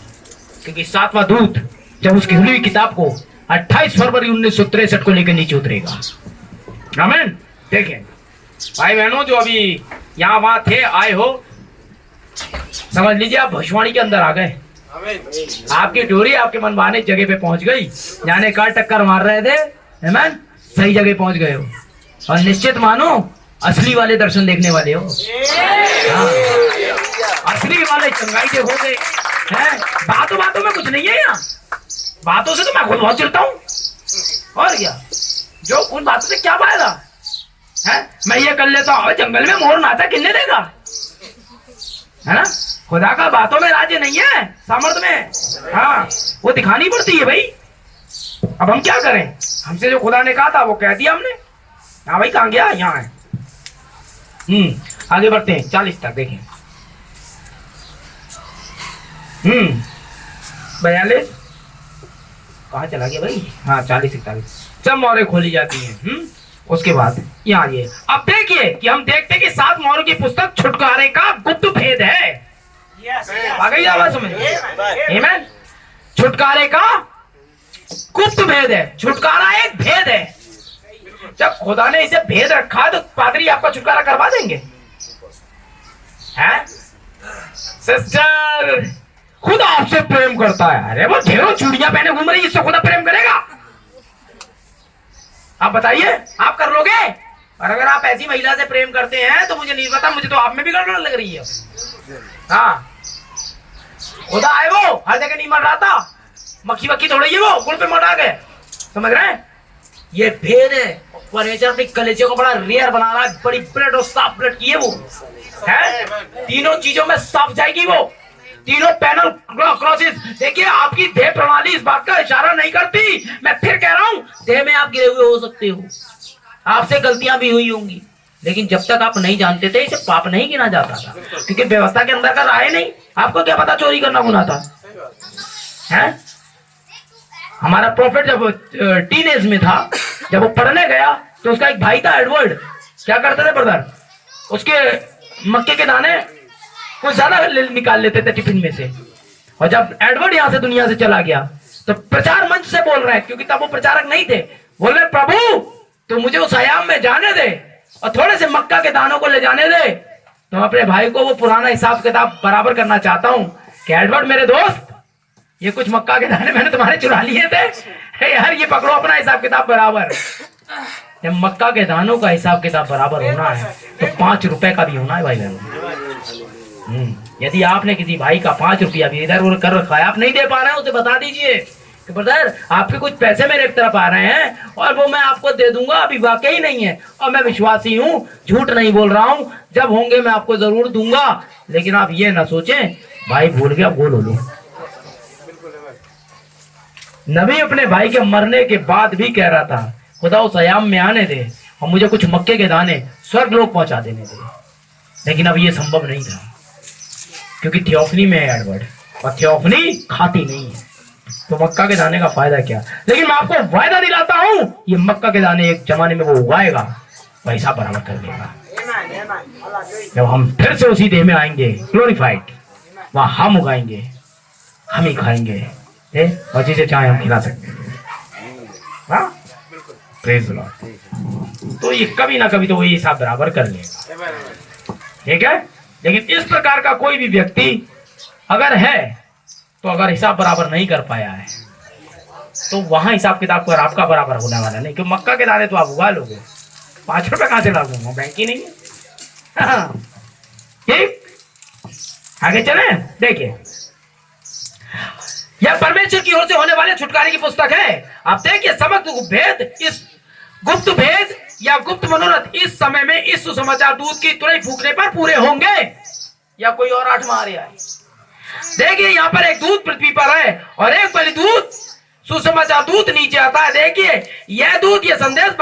क्योंकि 7वां दूत जब उसकी खुली हुई किताब को 28 फरवरी 1963 को लेकर नीचे उतरेगा। आमीन। देखें भाई बहनों, जो अभी यहाँ वहां थे, आए हो, समझ लीजिए आप भविष्यवाणी के अंदर आ गए। आपकी डोरी आपके मनमाने जगह पे पहुंच गई, जाने का टक्कर मार रहे थे, आमीन, सही जगह पहुंच गए हो, और निश्चित मानो असली वाले दर्शन देखने वाले हो। हाँ, असली वाले चंगाई देखोगे। हैं, बातों बातों में कुछ नहीं है यहाँ, बातों से तो मैं खुद बहुत चिढ़ता हूँ, और क्या, जो उन बातों से क्या फायदा है। मैं ये कर लेता हूँ, जंगल में मोर नाचा किन्ने देगा, है ना। खुदा का बातों में राज्य नहीं है, सामर्थ्य में। हाँ, वो दिखानी पड़ती है भाई। अब हम क्या करें, हमसे जो खुदा ने कहा था वो कह दिया हमने। हाँ भाई, कहाँ गया, यहाँ है। आगे बढ़ते हैं 40 तक देखें। 42 कहाँ चला गया भाई। हाँ, 40-41 सब मोहरें खोली जाती हैं। उसके बाद यहाँ ये अब देखिए कि हम देखते हैं कि 7 मोहरों की पुस्तक छुटकारे का गुप्त भेद है। आ गई आवाज समझ। आमीन। छुटकारे का गुप्त भेद है। छुटकारा एक भेद है। जब खुदा ने इसे भेद रखा तो पादरी आपका छुटकारा करवा देंगे, हैं? सिस्टर, खुदा आपसे प्रेम करता है। अरे वो ढेरों चूड़ियां पहने घूम रही, इससे खुदा प्रेम करेगा? आप बताइए, आप कर लोगे? और अगर आप ऐसी महिला से प्रेम करते हैं तो मुझे नहीं पता, मुझे तो आप में भी गड़बड़ लग रही है। हाँ, खुदा है वो, हर जगह नहीं मर रहा था, मक्खी वक्खी थोड़ी है वो, गुड़ पे मरा गए, समझ रहे हैं? ये भेद है। फर्नीचर अपनी कलेजे को बड़ा रेयर बना रहा है, बड़ी प्लेट और साफ प्लेट की है वो, है? तीनों चीजों में साफ जाएगी वो, तीनों पैनल क्रॉसेस। देखिए, आपकी देह प्रणाली इस बात का इशारा नहीं करती। मैं फिर कह रहा हूँ, देह में आप गिरे हुए हो सकते हो, आपसे गलतियां भी हुई होंगी, लेकिन जब तक आप नहीं जानते थे इसे पाप नहीं गिना जाता था, क्योंकि व्यवस्था के अंदर का रहा है नहीं। आपको क्या पता चोरी करना गुनाह था, है? हमारा प्रॉफिट जब टीनेज में था, जब वो पढ़ने गया तो उसका एक भाई था एडवर्ड, क्या करते थे ब्रदर, उसके मक्के के दाने कुछ ज्यादा निकाल लेते थे टिफिन में से। और जब एडवर्ड यहाँ से दुनिया से चला गया तो प्रचार मंच से बोल रहे हैं, क्योंकि तब वो प्रचारक नहीं थे, बोल रहे प्रभु तो मुझे उस हयाम में जाने दे और थोड़े से मक्का के दानों को ले जाने दे, तो अपने भाई को वो पुराना हिसाब किताब बराबर करना चाहता हूँ कि एडवर्ड मेरे दोस्त, ये कुछ मक्का के दाने मैंने तुम्हारे चुरा लिए थे यार, ये पकड़ो अपना हिसाब किताब बराबर। जब मक्का के दानों का हिसाब किताब बराबर होना है तो 5 रुपए का भी होना है भाई बहनों। यदि आपने किसी भाई का 5 रुपया भी इधर उधर कर रखा है, आप नहीं दे पा रहे हैं, उसे बता दीजिए कि ब्रदर आपके कुछ पैसे मेरे तरफ आ रहे हैं और वो मैं आपको दे दूंगा, अभी वाकई नहीं है और मैं विश्वासी हूँ, झूठ नहीं बोल रहा हूँ, जब होंगे मैं आपको जरूर दूंगा। लेकिन आप ये ना सोचें भाई भूल गया बोल लो। नबी अपने भाई के मरने के बाद भी कह रहा था खुदा उस अयाम में आने दे और मुझे कुछ मक्के के दाने स्वर्ग लोक पहुंचा देने दे, लेकिन अब ये संभव नहीं था क्योंकि थियोफनी में है एडवर्ड और थियोफनी खाती नहीं है, तो मक्का के दाने का फायदा क्या। लेकिन मैं आपको वायदा दिलाता हूं, ये मक्का के दाने एक जमाने में वो उगाएगा, पैसा बराबर कर देगा। जब हम फिर से उसी देह में आएंगे ग्लोरीफाइड, वहां हम उगाएंगे, हम ही खाएंगे और जिसे चाहे हम खिला सकते हैं। Praise the Lord. तो ये कभी ना कभी तो वो हिसाब बराबर कर लेगा, ठीक है। लेकिन इस प्रकार का कोई भी व्यक्ति अगर है तो अगर हिसाब बराबर नहीं कर पाया है तो वहां हिसाब किताब पर आपका बराबर होने वाला नहीं, क्योंकि मक्का के दाने तो आप उगा लोगे, 5 रुपए कहां से लागूंगा, बैंक ही नहीं है। ठीक, आगे चले। देखिए, यह परमेश्वर की ओर से होने वाले छुटकारे की पुस्तक है। आप देखिए, समग्र भेद, इस गुप्त भेद या गुप्त मनोरथ इस समय में इस सुसमाचार दूत की तुरई फूकने पर पूरे होंगे, या कोई और 8वां आ रहा है। देखिए, यहाँ पर एक दूत पृथ्वी पर है और एक बलिदूत सुसमाचार दूत नीचे आता है। देखिए, यह दूत, यह संदेश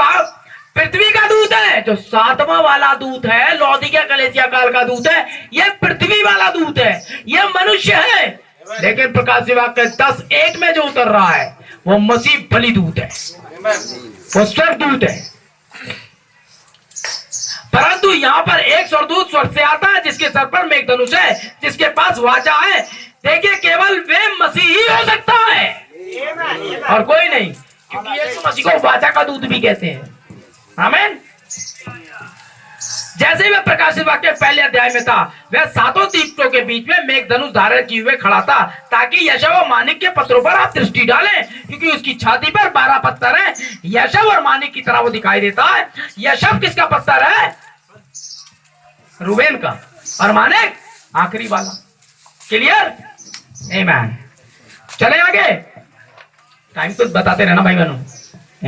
पृथ्वी का दूत है, जो 7वां वाला दूत है, लौदीकिया कलीसिया काल का दूत है, यह पृथ्वी वाला दूत है, यह मनुष्य है। लेकिन प्रकाश विभाग के 10:1 में जो उतर रहा है वो मसीह बलिदूत है, वो स्वर्गदूत है। परंतु यहाँ पर एक स्वर्गदूत स्वर्ग से आता है जिसके सर पर मेघधनुष है, जिसके पास वाचा है। देखिए केवल वे मसीह ही हो सकता है और कोई नहीं, क्योंकि यीशु मसीह को वाचा का दूत भी कहते हैं। आमीन। जैसे ही वह प्रकाशित वाक्य पहले अध्याय में था, वह सातों दीपकों के बीच में मेघधनुष धारण किए हुए खड़ा था, ताकि यशब और मानिक के पत्रों पर आप दृष्टि डालें, क्योंकि उसकी छाती पर 12 पत्थर हैं। यशब और मानिक की तरह वो दिखाई देता है। यशब किसका पत्थर है? रूबेन का, और मानिक आखिरी वाला। क्लियर? आमीन। चले आगे, टाइम तो बताते रहना भाई बहनों।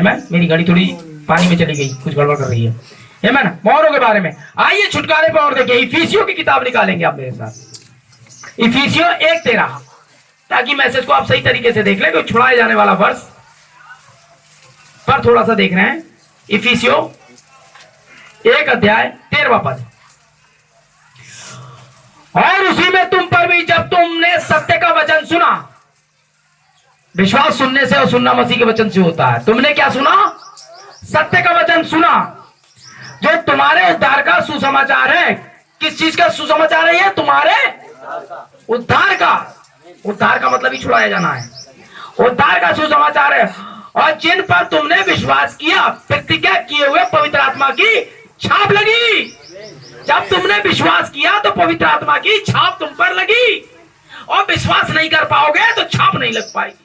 आमीन। मेरी गाड़ी थोड़ी पानी में चली गई, कुछ गड़बड़ कर रही है। आमीन। मोहरों के बारे में आइए छुटकारे पर और देखिए। इफिसियों की किताब निकालेंगे आप मेरे साथ, इफिसियों 1:13, ताकि मैसेज को आप सही तरीके से देख लें। कोई छुड़ाए जाने वाला वर्ष पर थोड़ा सा देख रहे हैं। इफिसियों 1:13 पद। और उसी में तुम पर भी जब तुमने सत्य का वचन सुना, विश्वास सुनने से और सुनना मसीह के वचन से होता है। तुमने क्या सुना? सत्य का वचन सुना, जो तुम्हारे उद्धार का सुसमाचार है। किस चीज का सुसमाचार है? ये तुम्हारे उद्धार का। उद्धार का मतलब ही छुड़ाया जाना है। उद्धार का सुसमाचार है, और जिन पर तुमने विश्वास किया, प्रतिज्ञा किए हुए पवित्र आत्मा की छाप लगी। जब तुमने विश्वास किया तो पवित्र आत्मा की छाप तुम पर लगी, और विश्वास नहीं कर पाओगे तो छाप नहीं लग पाएगी।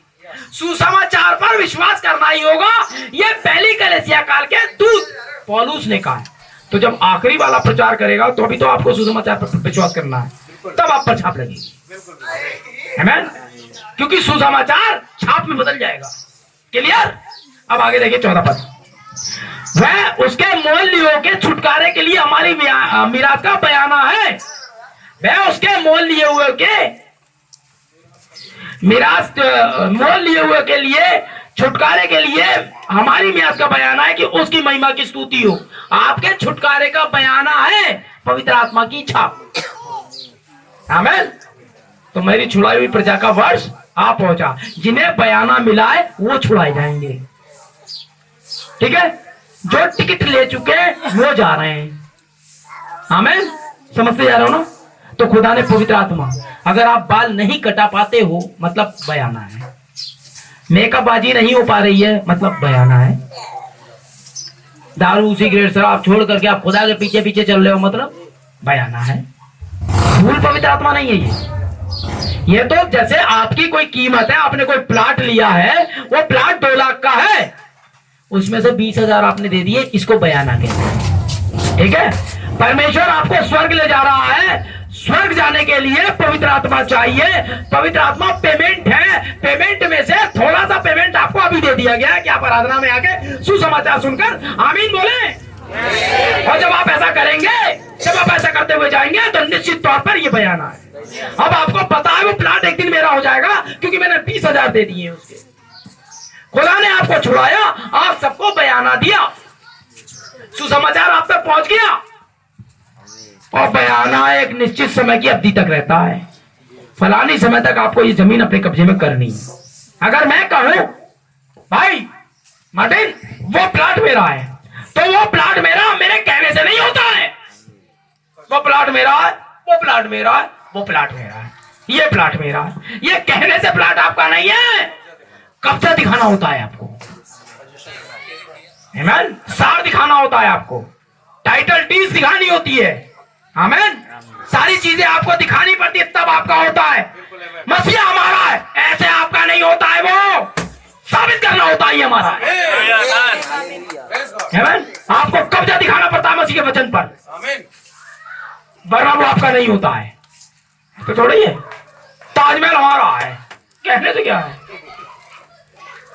सुसमाचार पर विश्वास करना ही होगा। यह पहली कलीसिया काल के दूत पौलुस ने कहा। तो जब आखिरी वाला प्रचार करेगा तो अभी तो आपको सुसमाचार पर विश्वास करना है, तब आप पर छाप लगेगी। आमीन। क्योंकि सुसमाचार छाप में बदल जाएगा। क्लियर? अब आगे देखिए 14 पद। वह उसके मोल लियो के छुटकारे के लिए हमारी मीरास का बयाना है। वह उसके मोल लिए हुए के मीरास, मोल लिए हुए के लिए, छुटकारे के लिए हमारी मीरास का बयाना है कि उसकी महिमा की स्तुति हो। आपके छुटकारे का बयाना है पवित्र आत्मा की छाप। आमीन। तो मेरी छुड़ाई हुई प्रजा का वर्ष आ पहुंचा। जिन्हें बयाना मिला है वो छुड़ाए जाएंगे। ठीक है? जो टिकट ले चुके वो जा रहे हैं। आमीन। समझते जा रहे हो ना? तो खुदा ने पवित्र आत्मा, अगर आप बाल नहीं कटा पाते हो मतलब बयाना है। मेकअपबाजी नहीं हो पा रही है मतलब बयाना है। दारू सिगरेट शराब छोड़ करके आप खुदा के पीछे पीछे चल रहे हो मतलब बयाना है। भूल पवित्र आत्मा नहीं है ये तो जैसे आपकी कोई कीमत है, आपने कोई प्लाट लिया है, वो प्लाट 2 लाख का है, उसमें से 20,000 आपने दे दिए, इसको बयाना कहते हैं। ठीक है? परमेश्वर आपको स्वर्ग ले जा रहा है। स्वर्ग जाने के लिए पवित्र आत्मा चाहिए। पवित्र आत्मा पेमेंट है। पेमेंट में से थोड़ा सा पेमेंट आपको अभी दे दिया गया है कि आप आराधना में आके सुसमाचार सुनकर आमीन बोले। और जब आप ऐसा करेंगे, जब आप ऐसा करते हुए जाएंगे तो निश्चित तौर पर ये बयाना है। अब आपको पता है वो प्लाट एक दिन मेरा हो जाएगा, क्योंकि मैंने 20,000 दे दिए उसके। खुदा ने आपको छुड़ाया, आप सबको बयाना दिया, सुसमाचार आप तक पहुंच गया। और बयाना एक निश्चित समय की अवधि तक रहता है। फलानी समय तक आपको ये जमीन अपने कब्जे में करनी है। अगर मैं कहूं भाई मार्टिन वो प्लाट मेरा है, तो वो प्लाट मेरा मेरे कहने से नहीं होता है। वो प्लाट मेरा है, वो प्लाट मेरा है, वो प्लाट मेरा है, ये प्लाट मेरा है। ये कहने से प्लाट आपका नहीं है, कब्जा दिखाना होता है आपको। आमीन। सार दिखाना होता है आपको, टाइटल डीड दिखानी होती है। आमीन। सारी चीजें आपको दिखानी पड़ती है, तब आपका होता है। मसीहा हमारा है, ऐसे आपका नहीं होता है, वो साबित करना होता है हमारा। आमीन। आपको कब्जा दिखाना पड़ता है मसीह के वचन पर, वरना वो आपका नहीं होता है। तो थोड़ी है ताजमहल हमारा है, कहने से क्या है?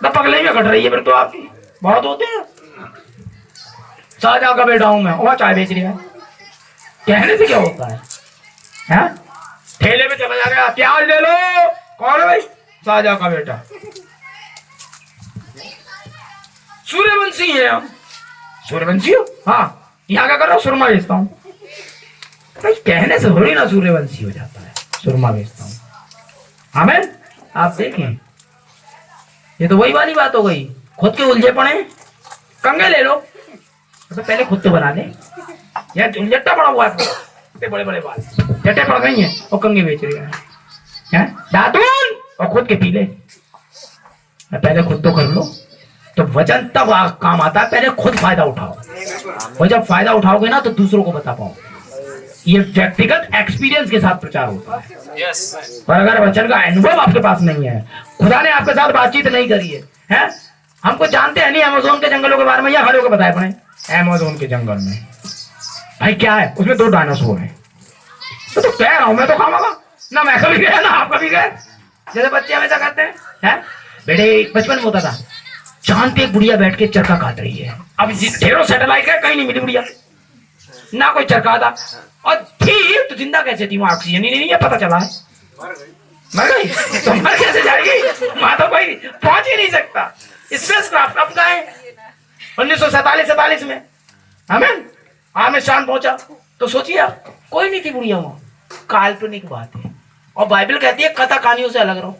तो पगले में कट रही है फिर तो आपकी। बहुत होते हैं, शाहजहां का बेटा हूं मैं, वहां चाय बेच रही है, कहने से क्या होता है? ठेले में चला जाएगा, प्याज ले लो, कौन है भाई? शाहजहां का बेटा। सूर्यवंशी है हम। सूर्यवंशी हो? हाँ। यहाँ क्या कर रहा हूँ? सुरमा बेचता हूँ। भाई कहने से थोड़ी ना सूर्यवंशी हो जाता है, सुरमा बेचता हूँ। आमीन। आप देखें, ये तो वही वाली बात हो गई, खुद के उलझे पड़े। कंगे ले लो, तो पहले खुद तो बना ले। यह जट्टा पड़ा हुआ है, इतने बड़े बड़े बाल, जट्टे पड़ गई हैं और कंगे बेच रही है दातून, और खुद के पी ले। पहले खुद तो कर लो, तो वजन तब काम आता है, पहले खुद फायदा उठाओ, और जब फायदा उठाओगे ना तो दूसरों को बता पाओ। ये व्यक्तिगत एक्सपीरियंस के साथ प्रचार होता है। पर अगर वचन का अनुभव आपके पास नहीं है, खुदा ने आपके साथ बातचीत नहीं करी है, हैं? हमको जानते हैं नहीं अमेज़न के जंगलों के बारे में, या खड़े होकर बताए पड़े अमेज़न के जंगल में भाई क्या है, उसमें 2 डायनासोर हैं। तो कह रहा हूं मैं, तो खाऊंगा ना, मैं कभी गया ना आप कभी गए, जैसे बच्चे हमेशा कहते हैं बेटे बचपन में होता था, चांद पे एक बुढ़िया बैठ के चरखा काट रही है। अब ढेरों सैटेलाइट है, कहीं नहीं मिली बुढ़िया, ना कोई चरखा था, और थी तो जिंदा कैसे थी, वहां ऑक्सीजन ही नहीं है, पता चला है मर गई। तो मर कैसे जाएगी, वहां तो कोई पहुंच ही नहीं सकता। स्पेसक्राफ्ट अब गए 1947 में, हमें आमिर शान पहुंचा, तो सोचिए आप कोई नहीं थी बुढ़िया वहां, काल्पनिक बात है। और बाइबल कहती है कथा कहानियों से अलग रहो।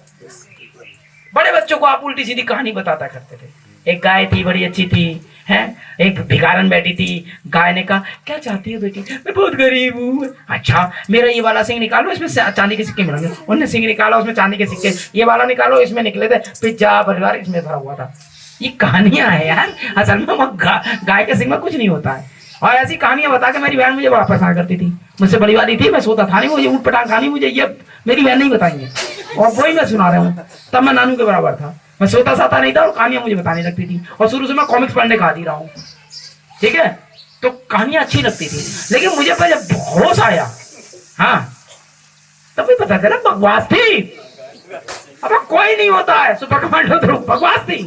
बड़े बच्चों को आप उल्टी सीधी कहानी बताता करते थे। एक गाय थी, बड़ी अच्छी थी, हैं? एक भिखारन बैठी थी, गाय ने कहा क्या चाहती हो बेटी, मैं बहुत गरीब हूँ। अच्छा मेरा ये वाला सिंह निकालो, इसमें चांदी के सिक्के मिलेंगे। उन्होंने सिंह निकाला, उसमें चांदी के सिक्के, ये वाला निकालो, इसमें निकले थे पिज्जा परिवार, इसमें भरा हुआ था। ये कहानियां है यार, असल में गाय के सिंह में कुछ नहीं होता है। और ऐसी कहानियां बता के मेरी बहन मुझे वापस आ करती थी, मुझसे बड़ी वाली थी, मैं सोता था नहीं, मुझे ऊट पटांग कहानी मुझे ये मेरी बहन नहीं बताई है, और वही मैं सुना रहा हूँ। तब मैं नानू के बराबर था, मैं सोता साता नहीं था, और कहानियां मुझे बताने लगती थी, और शुरू से मैं कॉमिक्स पढ़ने का आदी रहा हूँ, ठीक है। तो कहानियां अच्छी लगती थी, लेकिन मुझे पहले होश आया, हाँ तब भी पता चला बकवास थी। अब कोई नहीं होता है सुपर कमांडो, तो बकवास थी,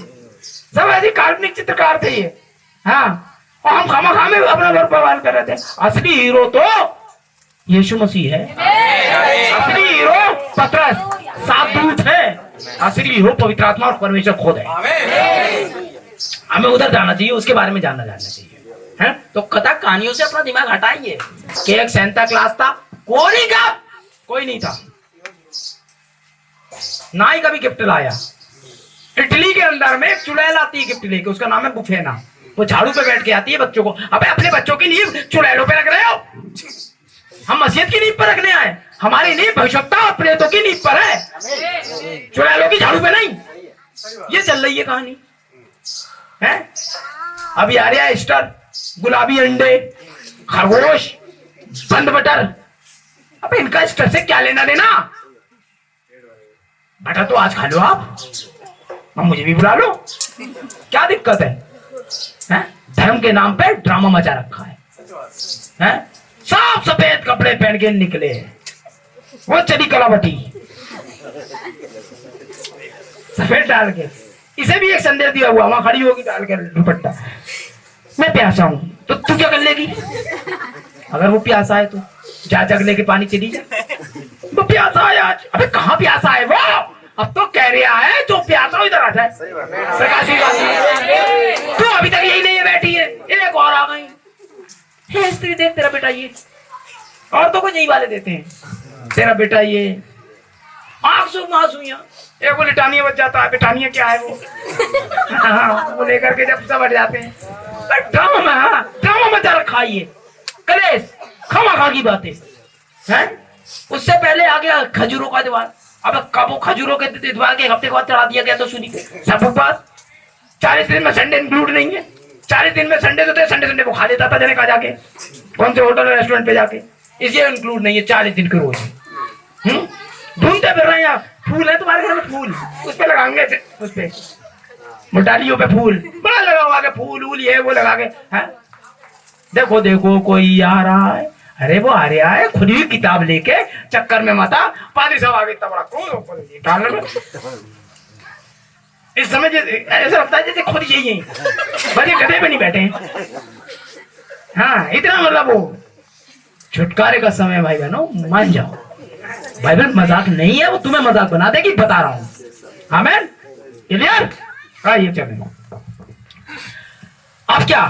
सब ऐसी काल्पनिक चित्रकार थे ये, हाँ। और हम खामा में अपना घर बर्बाद कर रहे थे। असली हीरो तो यीशु मसीह है, असली हीरो पतरस साधुत है, असली हीरो पवित्र आत्मा और परमेश्वर खुद है। हमें उधर जाना चाहिए, उसके बारे में जानना चाहिए, है? तो कथा कहानियों से अपना दिमाग हटाइए कि एक सेंटा क्लास था, कोई नहीं था, ना ही कभी गिफ्ट लाया। इटली के अंदर में एक चुड़ैल आती है गिफ्ट लेके, उसका नाम है बुफेना। वो झाड़ू पे बैठ के आती है बच्चों को, अबे अपने बच्चों की नींव चुड़ैलों पे रख रहे हो, हम मसीहत की नींव पर रखने आए, हमारी नींव भविष्यता और प्रेतों की नींव पर है, चुड़ैलों की झाड़ू पे नहीं। ये चल रही है कहानी, है? अभी आ रहा है स्टर, गुलाबी अंडे, खरगोश, बंद बटर, अब इनका स्टर से क्या लेना देना। बटर तो आज खा लो आप, मुझे भी बुला लो, क्या दिक्कत है? धर्म के नाम पे ड्रामा मचा रखा है, साफ सफेद कपड़े पहन के निकले, वो चली कलावती सफेद डाल के, इसे भी एक संदेश दिया हुआ, वहां खड़ी होगी डाल के दुपट्टा, मैं प्यासा हूं, तो तू क्या कर लेगी? अगर वो प्यासा है तो जा जग लेके पानी चली जा, वो प्यासा है आज। अबे कहाँ प्यासा है वो, अब तो कह रहा है जो प्यासा हो इधर आ जाए, प्रकाशी बात। तो अभी तक यही नहीं है, बैठी है, एक और आ गई है स्त्री, देख तेरा बेटा ये, और तो कुछ यही वाले देते हैं, तेरा बेटा ये, आंख से मासूमिया, एक वो लिटानिया बच जाता है, बिटानिया क्या है वो, वो लेकर के जब सब हट जाते हैं, ड्रामा मचा रखा है ये, कलेश खामा की बातें हैं। उससे पहले आ गया खजूरों का दीवार, अब कब वो खजूरों के दीवार के हफ्ते के बाद चढ़ा दिया गया, तो सुनी सब बकवास। 40 दिन में संडे इंक्लूड नहीं है, 40 दिन में संडे तो संडे वो खा लेता था जने का जाके, कौन से होटल रेस्टोरेंट पे जाके, इसलिए इंक्लूड नहीं है 40 दिन के रोज। ढूंढते फिर रहे हैं, फूल है तुम्हारे घर में, फूल उस पे लगाएंगे, उस पे मोटालियों पे फूल बड़ा लगा हुआ के, फूल वूल ये वो लगा के, है? देखो देखो कोई आ रहा है, अरे वो आ रहा है खुली हुई किताब लेके, चक्कर में मता पादरी साहब आगे इतना बड़ा इस समय ऐसा लगता है जैसे खुद यही है, बड़े गधे पे नहीं बैठे हैं। हाँ इतना मतलब वो छुटकारे का समय भाई बहनों, मान जाओ, बाइबल मजाक नहीं है, वो तुम्हें मजाक बना देगी, बता रहा हूं। आमेन, क्लियर? आइए चलें अब, क्या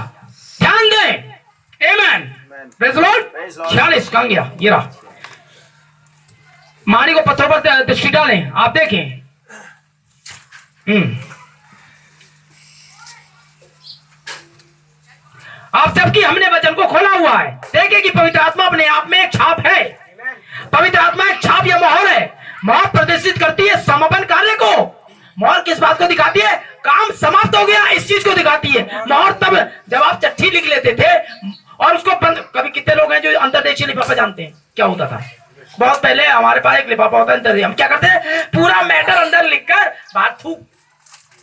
ध्यान दें, आमेन, प्रेज़ द लॉर्ड। 46 कहां गया, ये रहा, मारी को पत्थर पर दृष्टि डालें, आप देखें। आप सबकी हमने वचन को खोला हुआ है। देखिए कि पवित्र आत्मा अपने आप में एक छाप है। पवित्र आत्मा एक छाप या मोहर है। मोहर प्रदर्शित करती है समापन कार्य को। मोहर किस बात को दिखाती है? काम समाप्त हो गया, इस चीज को दिखाती है। मोहर तब जब आप चिट्ठी लिख लेते थे और उसको बंद, कभी कितने लोग हैं जो अंतर्देशीय लिफाफा जानते हैं क्या होता था? बहुत पहले हमारे पास एक लिफाफा होता है अंतर्देशीय। हम क्या करते हैं? पूरा मैटर अंदर लिखकर बाहर थूक,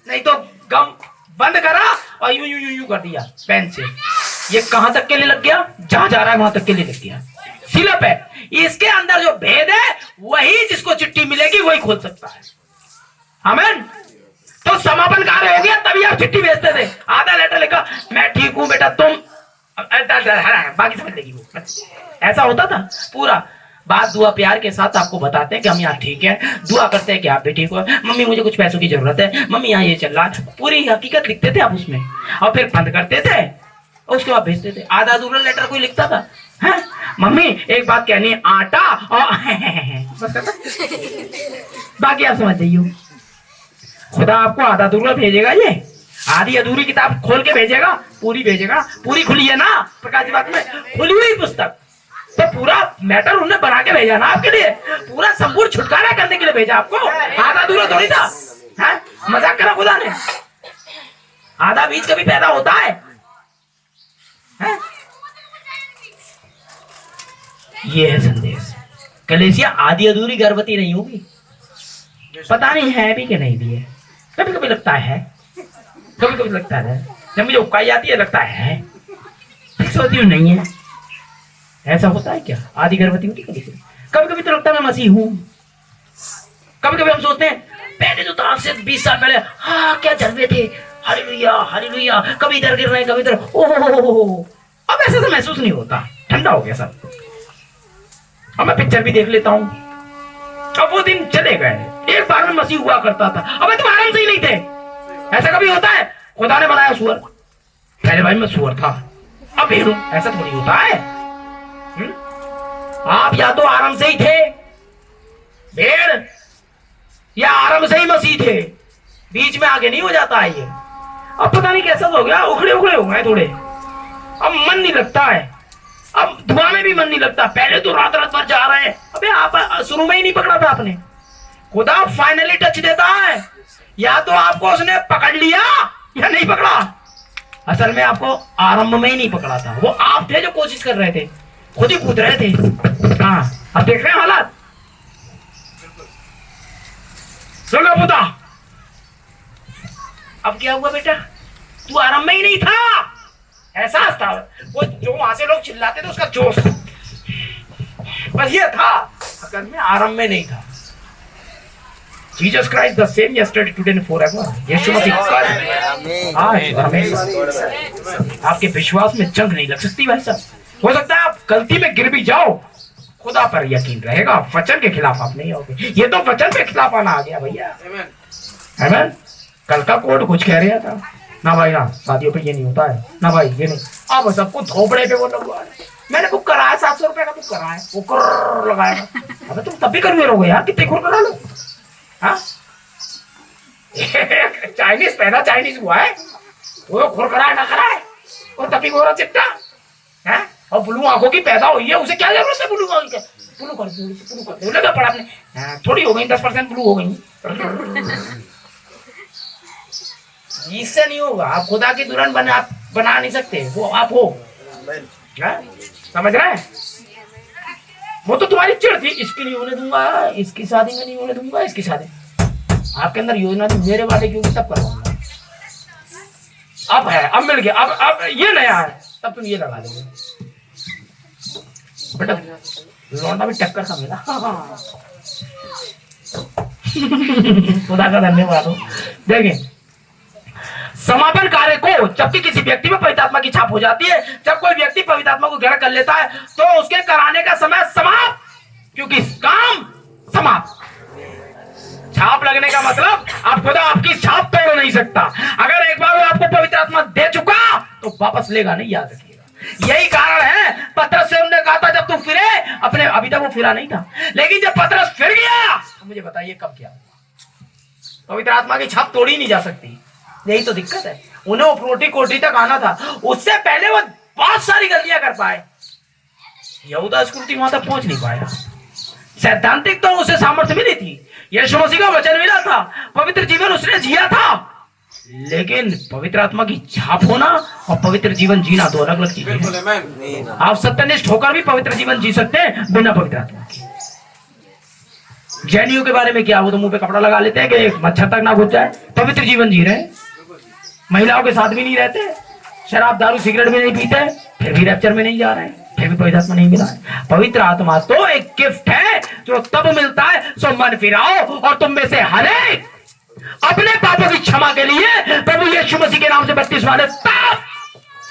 नहीं तो गम बंद करा और यूं यूं यूं यूं कर दिया पेन से। ये कहां तक के लिए लग गया? जहां जा रहा है वहां तक के लिए लग गया। सिलप है। इसके अंदर जो भेद है वही जिसको चिट्ठी मिलेगी वही खोल सकता है। आमीन। तो समापन कार्य हो गया तभी आप चिट्ठी भेजते थे। आधा लेटर लिखा, मैं ठीक हूं बेटा, तुम बाकी समझ लेगी वो। ऐसा होता था। पूरा बात दुआ प्यार के साथ आपको बताते हैं कि हम यहाँ ठीक है, दुआ करते हैं कि आप भी ठीक हो। मम्मी मुझे कुछ पैसों की जरूरत है, मम्मी यहाँ ये चल रहा है, पूरी हकीकत लिखते थे आप उसमें और फिर बंद करते थे और उसके बाद भेजते थे। आधा अधूरा लेटर कोई लिखता था, है मम्मी एक बात कहनी है, आटा और बाकी आप समझ जाइए। खुदा आपको आधा अधूरा भेजेगा, ये आधी अधूरी किताब खोल के भेजेगा, पूरी भेजेगा। पूरी खुली है ना प्रकाश बात में, खुली हुई पुस्तक। तो पूरा मैटर उन्होंने बना के भेजा ना आपके लिए, पूरा संपूर्ण छुटकारा करने के लिए भेजा आपको। आधा अधूरा थोड़ी था, है? मजाक करा खुदा ने? आधा बीज कभी पैदा होता है? ये है संदेश। कलीसिया आधी अधूरी गर्भवती नहीं होगी। पता नहीं है भी कि नहीं भी है। कभी कभी लगता है, कभी कभी लगता है। जब मुझे उकाई आती है लगता है, फिक्स होती हूँ नहीं है। ऐसा होता है क्या? आधी गर्भवती होती कभी कभी कभी तो लगता है मैं मसीह हूँ। कभी कभी हम सोचते हैं पहले तो आज से 20 साल पहले हाँ क्या जलवे थे, हालेलुया हालेलुया, कभी इधर गिर रहे हैं कभी इधर, ओहो। अब ऐसा तो महसूस नहीं होता, ठंडा हो गया सब। अब मैं पिक्चर भी देख लेता हूँ। अब वो दिन चले गए। एक बार में मसीह हुआ करता था, अब तुम आराम से ही नहीं थे। ऐसा कभी होता है? खुदा ने बनाया सुअर, पहले भाई मैं सुअर था अब भेड़ हूं, ऐसा थोड़ी होता है। आप या तो आराम से ही थे भेड़, या आराम से ही मसीह थे, बीच में आगे नहीं हो जाता है ये। अब पता नहीं कैसा हो गया, उखड़े उखड़े हो गए थोड़े। अब मन नहीं लगता है, अब धुआं में भी मन नहीं लगता। पहले तो रात रात भर जा रहे हैं। अबे आप शुरू में ही नहीं पकड़ा था आपने। खुदा फाइनली टच देता है, या तो आपको उसने पकड़ लिया या नहीं पकड़ा। असल में आपको आरंभ में ही नहीं पकड़ा था, वो आप थे जो कोशिश कर रहे थे, खुद ही कूद रहे थे। हाँ अब देख रहे हैं हालात। सुनो पुता, अब क्या हुआ बेटा? तू आरंभ में ही नहीं था। एहसास था वो, जो वहां से लोग चिल्लाते थे उसका जोश था, बस ये था। अगर मैं आरंभ में नहीं था। Jesus Christ the same yesterday today and forever. यीशु मसीह आपके विश्वास में जंग नहीं लग सकती भाई साहब। हो सकता है आप गलती में गिर भी जाओ, खुदा पर यकीन रहेगा, वचन के खिलाफ आप नहीं होगे। ये तो वचन के खिलाफ आना आ गया भैया। आमीन। कल का कोड कुछ कह रहा था ना भाई, ना शादियों पे ये नहीं होता है ना भाई, ये नहीं। अब सबको थोपड़े पे वो लोग, मैंने बुक कराया 700 रुपए का बुक कराया, वो कर लगाएगा। अबे तुम तब भी करवे रहोगे यार, कितने खुर करा लो। हाँ चाइनीज पहला चाइनीज हुआ है, वो खुर कराए ना कराए, वो तभी गोरा चिट्टा है और ब्लू आंखों की पैदा हुई है, उसे क्या जरूरत है ब्लू आंखों की? ब्लू कर लगा पड़ा आपने, थोड़ी हो गई 10% ब्लू हो गई। इससे नहीं होगा, आप खुदा की दुल्हन बना नहीं सकते, वो आप हो। समझ रहे हैं? वो तो तुम्हारी चिड़ थी, इसकी नहीं होने दूंगा, इसकी शादी में नहीं होने दूंगा, इसकी शादी। आपके अंदर योजना थी मेरे वाले की होगी तब करवाऊंगा। अब है, अब मिल गया, अब ये नया है, तब तुम ये लगा दोगे बेटा। लौंडा भी टक्कर का मिला। खुदा का धन्यवाद हो। देखिए समापन कार्य को, जबकि किसी व्यक्ति में पवित्र आत्मा की छाप हो जाती है, जब कोई व्यक्ति पवित्र आत्मा को ग्रहण कर लेता है तो उसके कराने का समय समाप्त, क्योंकि काम समाप्त। छाप लगने का मतलब आप खुदा आपकी छाप तोड़ नहीं सकता। अगर एक बार वो आपको पवित्र आत्मा दे चुका तो वापस लेगा नहीं, याद रखिएगा। यही कारण है पतरस से उन्होंने कहा था जब तू फिरे अपने, अभी तक वो फिरा नहीं था, लेकिन जब पतरस फिर गया तो मुझे बताइए कब क्या हुआ। पवित्र आत्मा की छाप तोड़ी नहीं जा सकती, यही तो दिक्कत है। उन्हें वो कोटि तक आना था, उससे पहले वो बहुत सारी गलतियां कर पाए, यहूदा स्कृति वहां तक पहुंच नहीं पाया। सैद्धांतिक तो उसे सामर्थ्य मिली थी, यीशु मसीह का वचन मिला था, पवित्र जीवन उसने जिया था, लेकिन पवित्र आत्मा की छाप होना और पवित्र जीवन जीना दो अलग अलग चीजें हैं। आप सत्यनिष्ठ होकर भी पवित्र जीवन जी सकते हैं बिना पवित्र आत्मा के। जैनियों के बारे में क्या, वो तो मुंह पे कपड़ा लगा लेते हैं कि मच्छर तक ना घुस जाए, पवित्र जीवन जी रहे हैं, महिलाओं के साथ भी नहीं रहते, शराब दारू सिगरेट भी नहीं पीते, फिर भी रैप्चर में नहीं जा रहे हैं, फिर भी पवित्र आत्मा नहीं मिला है। पवित्र आत्मा तो एक गिफ्ट है जो तब मिलता है सो मन फिराओ और तुम में से हर एक अपने पापों की क्षमा के लिए प्रभु यीशु मसीह के नाम से बपतिस्मा ले, तब